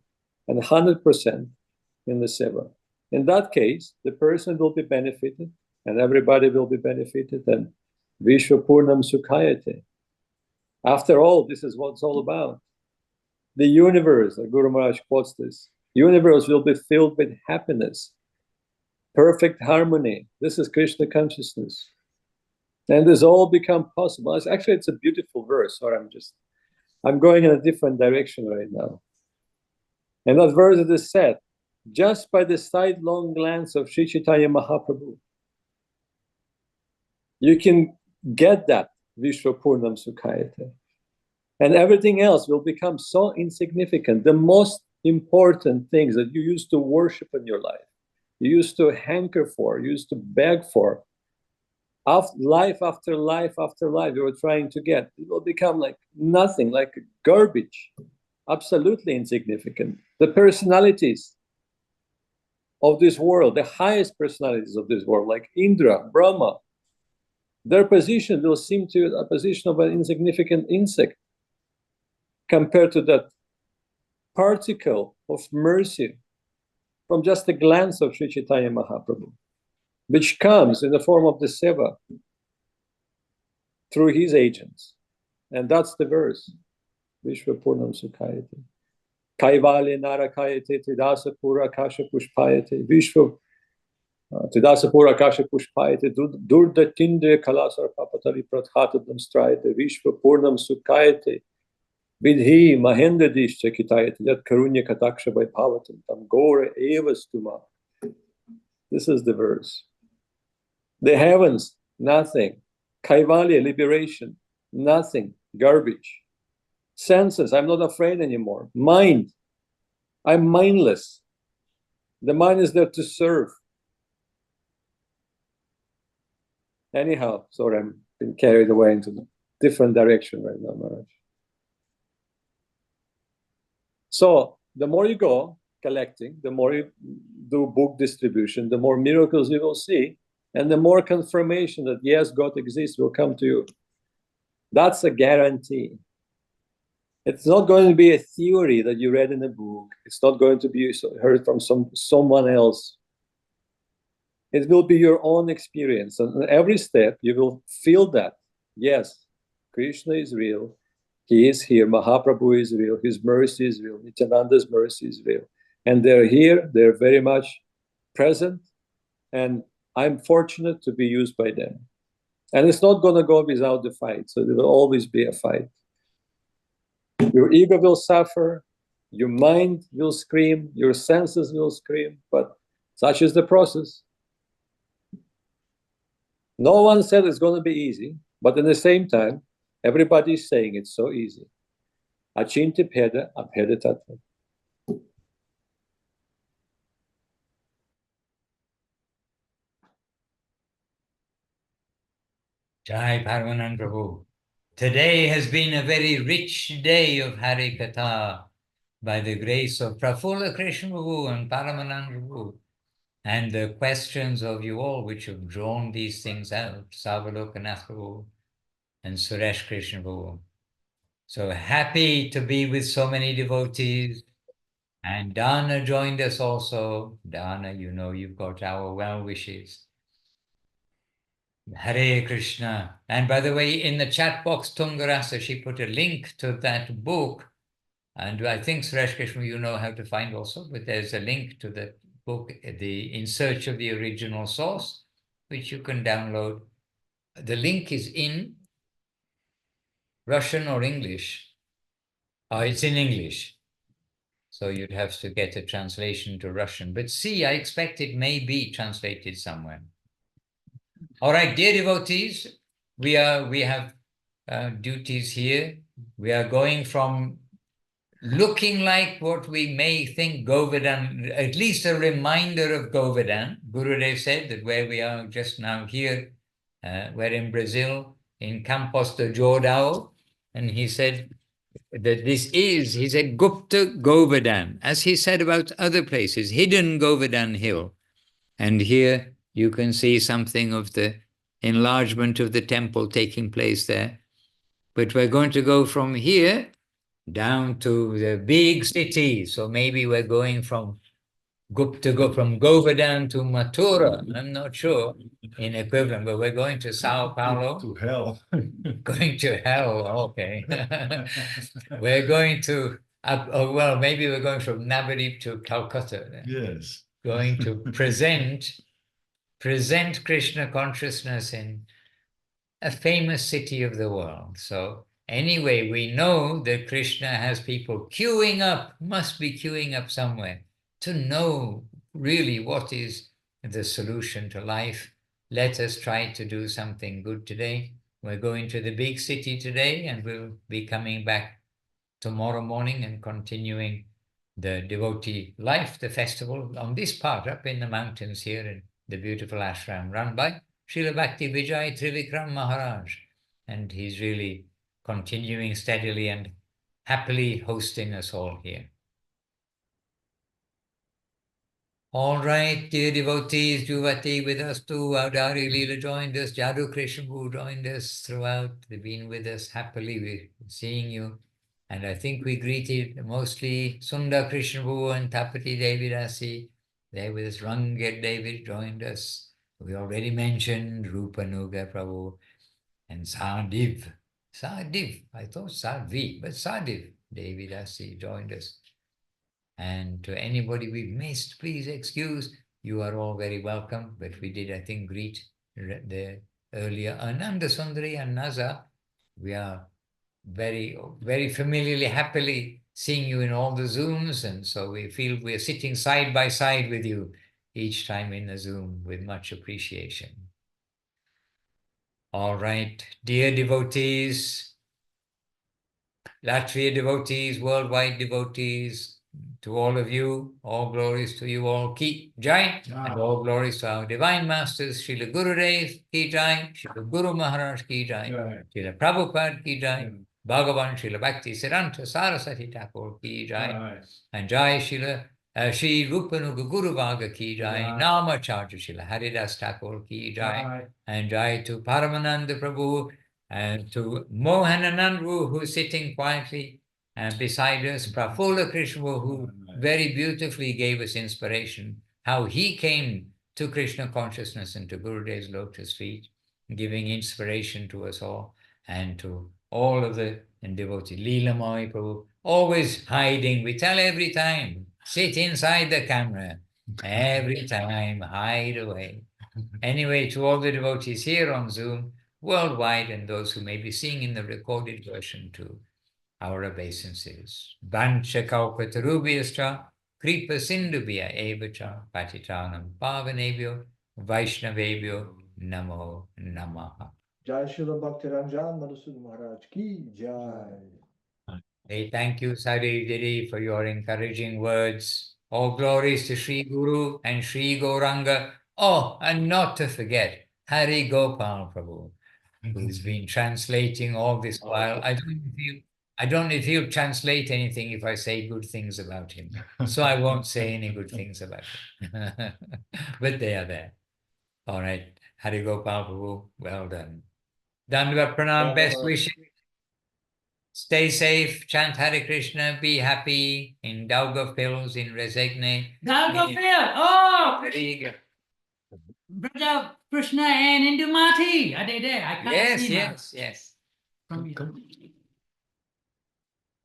Speaker 5: And 100% in the seva. In that case, the person will be benefited, and everybody will be benefited, and Vishwa Purnam Sukhayate. After all, this is what it's all about. The universe, Guru Maharaj quotes this, universe will be filled with happiness, perfect harmony. This is Krishna consciousness. And this all become possible. Actually, it's a beautiful verse, or I'm going in a different direction right now. And that verse it is said, just by the sidelong glance of Sri Chaitanya Mahaprabhu, you can get that Vishwa Purnam Sukhayate. And everything else will become so insignificant. The most important things that you used to worship in your life, you used to hanker for, you used to beg for, life after life after life, you were trying to get, it will become like nothing, like garbage, absolutely insignificant. The personalities of this world, the highest personalities of this world, like Indra, Brahma, their position will seem to a position of an insignificant insect compared to that particle of mercy from just a glance of Sri Chaitanya Mahaprabhu, which comes in the form of the seva through his agents. And that's the verse, Vishwa Purnam Sukhayate. Kaivali Narakayate Tridasa Pura Kasha Pushpayate Vishwa Tridasa Pura Kasha Pushpayate Durda Tindre Kalasar Papatari Prathatadam Strayate Vishwa Purnam Sukhayate Vidhi Mahendra Dishcha Kitayate Yat Karunya Kataksha Vaibhavatam Tam Gore Evastuma. This is the verse. The heavens, nothing. Kaivalya, liberation, nothing. Garbage. Senses, I'm not afraid anymore. Mind, I'm mindless. The mind is there to serve. Anyhow, sorry, I'm been carried away into a different direction right now, Maharaj. So the more you go collecting, the more you do book distribution, the more miracles you will see, and the more confirmation that yes, God exists will come to you. That's a guarantee. It's not going to be a theory that you read in a book. It's not going to be heard from someone else. It will be your own experience. And every step you will feel that, yes, Krishna is real. He is here. Mahaprabhu is real. His mercy is real. Nityananda's mercy is real. And they're here. They're very much present. And I'm fortunate to be used by them. And it's not going to go without the fight. So there will always be a fight. Your ego will suffer. Your mind will scream. Your senses will scream. But such is the process. No one said it's going to be easy. But at the same time, everybody is saying it's so easy. Achinti Peda Abheda Tattva.
Speaker 2: Jai Paramahansa Prabhu. Today has been a very rich day of Hari Katha by the grace of Prafulla Krishna Prabhu and Paramahansa Prabhu, and the questions of you all which have drawn these things out, Savalokanath Prabhu and Suresh Krishna Prabhu. So happy to be with so many devotees. And Dana joined us also. Dana, you know you've got our well wishes. Hare Krishna. And by the way, in the chat box, Tungarasa, she put a link to that book. And I think, Suresh Krishna, you know how to find also, but there's a link to the book, In Search of the Original Source, which you can download. The link is in Russian or English. Oh, it's in English. So you'd have to get a translation to Russian. But see, I expect it may be translated somewhere. All right, dear devotees, we have duties here. We are going from looking like what we may think Govardhan, at least a reminder of Govardhan. Gurudev said that where we are just now here, we're in Brazil, in Campos de Jordão, and he said that this is, he said, Gupta Govardhan, as he said about other places, hidden Govardhan Hill. And here you can see something of the enlargement of the temple taking place there. But we're going to go from here down to the big city. So maybe we're going from to go from Govardhan to Mathura. I'm not sure in equivalent, but we're going to Sao Paulo.
Speaker 4: To hell.
Speaker 2: Going to hell, okay. We're going to, well, maybe we're going from Navadip to Calcutta. Then.
Speaker 4: Yes.
Speaker 2: Going to present Krishna consciousness in a famous city of the world. So anyway, we know that Krishna has people queuing up, must be queuing up somewhere to know really what is the solution to life. Let us try to do something good today. We're going to the big city today, and we'll be coming back tomorrow morning and continuing the devotee life, the festival on this part up in the mountains here in the beautiful ashram run by Srila Bhakti Vijay Trivikram Maharaj. And he's really continuing steadily and happily hosting us all here. All right, dear devotees, Juvati with us too. Audari Leela joined us. Jadu Krishnabhu joined us throughout. They've been with us happily. We're seeing you. And I think we greeted mostly Sundar Krishnabhu and Tapati Devidasi. There with us. Rangat David joined us. We already mentioned Rupanuga Prabhu and Sadiv. Sadiv, I thought Sadvi, but Sadiv Devidasi joined us. And to anybody we've missed, please excuse. You are all very welcome. But we did, I think, greet the earlier Ananda Sundari and Naza. We are very, very familiarly, happily seeing you in all the Zooms. And so we feel we're sitting side by side with you each time in the Zoom with much appreciation. All right, dear devotees, Latvian devotees, worldwide devotees, to all of you, all glories to you all, Ki Jai, and all glories to our divine masters, Srila Gurudev Ki Jai, Srila Guru Maharaj Ki Jai, Srila Prabhupada Ki Jai, Bhagavan Srila Bhakti Siddhanta Saraswati Thakur Ki Jai, and Jai Srila Shri Rupanuga Guru Bhaga Ki Jai, Namacharya Srila Haridas Thakur Ki Jai, and Jai to Paramananda Prabhu, and to Mohananandu, who's sitting quietly and beside us, Prafulla Krishna, who very beautifully gave us inspiration, how he came to Krishna consciousness and to Gurudev's lotus feet, giving inspiration to us all, and to all of the devotees. Leela Mai Prabhu, always hiding. We tell every time, sit inside the camera. Every time, hide away. Anyway, to all the devotees here on Zoom, worldwide, and those who may be seeing in the recorded version too, our obeisances. Vancha kalpatarubhyascha, kripa sindhubhya evacha, patitanam pavanebhyo, vaishnavebhyo, namo namaha.
Speaker 1: Jai Srila Bhakti Ranjan Madhusudan Maharaj Ki Jai.
Speaker 2: Hey, thank you, Sari Didi, for your encouraging words. All glories to Sri Guru and Sri Gauranga. Oh, and not to forget, Hari Gopal Prabhu, who's been translating all this while. I don't know if he'll translate anything if I say good things about him. So I won't say any good things about him. But they are there. All right. Hari Gopal Prabhu, well done. Dandavat Pranam, best wishes. Stay safe, chant Hare Krishna, be happy in Daugavpils, in Resigne.
Speaker 6: Daugavpil, oh!
Speaker 2: Very good.
Speaker 6: Brother Krishna and Indumati, are they there? I can't see now.
Speaker 2: Yes.
Speaker 6: From here.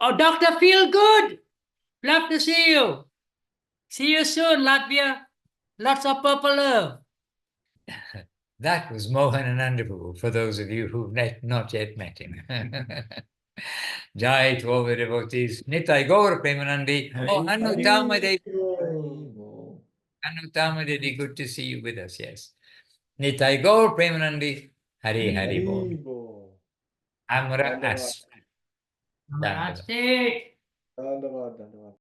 Speaker 6: Oh, Dr. Feel Good. Love to see you. See you soon, Latvia. Lots of purple love.
Speaker 2: That was Mohanananda Prabhu, for those of you who've not yet met him. Jai to all the devotees. Nitai Gaur Premanandi. Oh, Anutama Devi. Anutama Devi, good to see you with us, yes. Nitai Gaur Premanandi. Hari Hari Bol. Amra As.
Speaker 6: Namaste.
Speaker 1: Dandavad.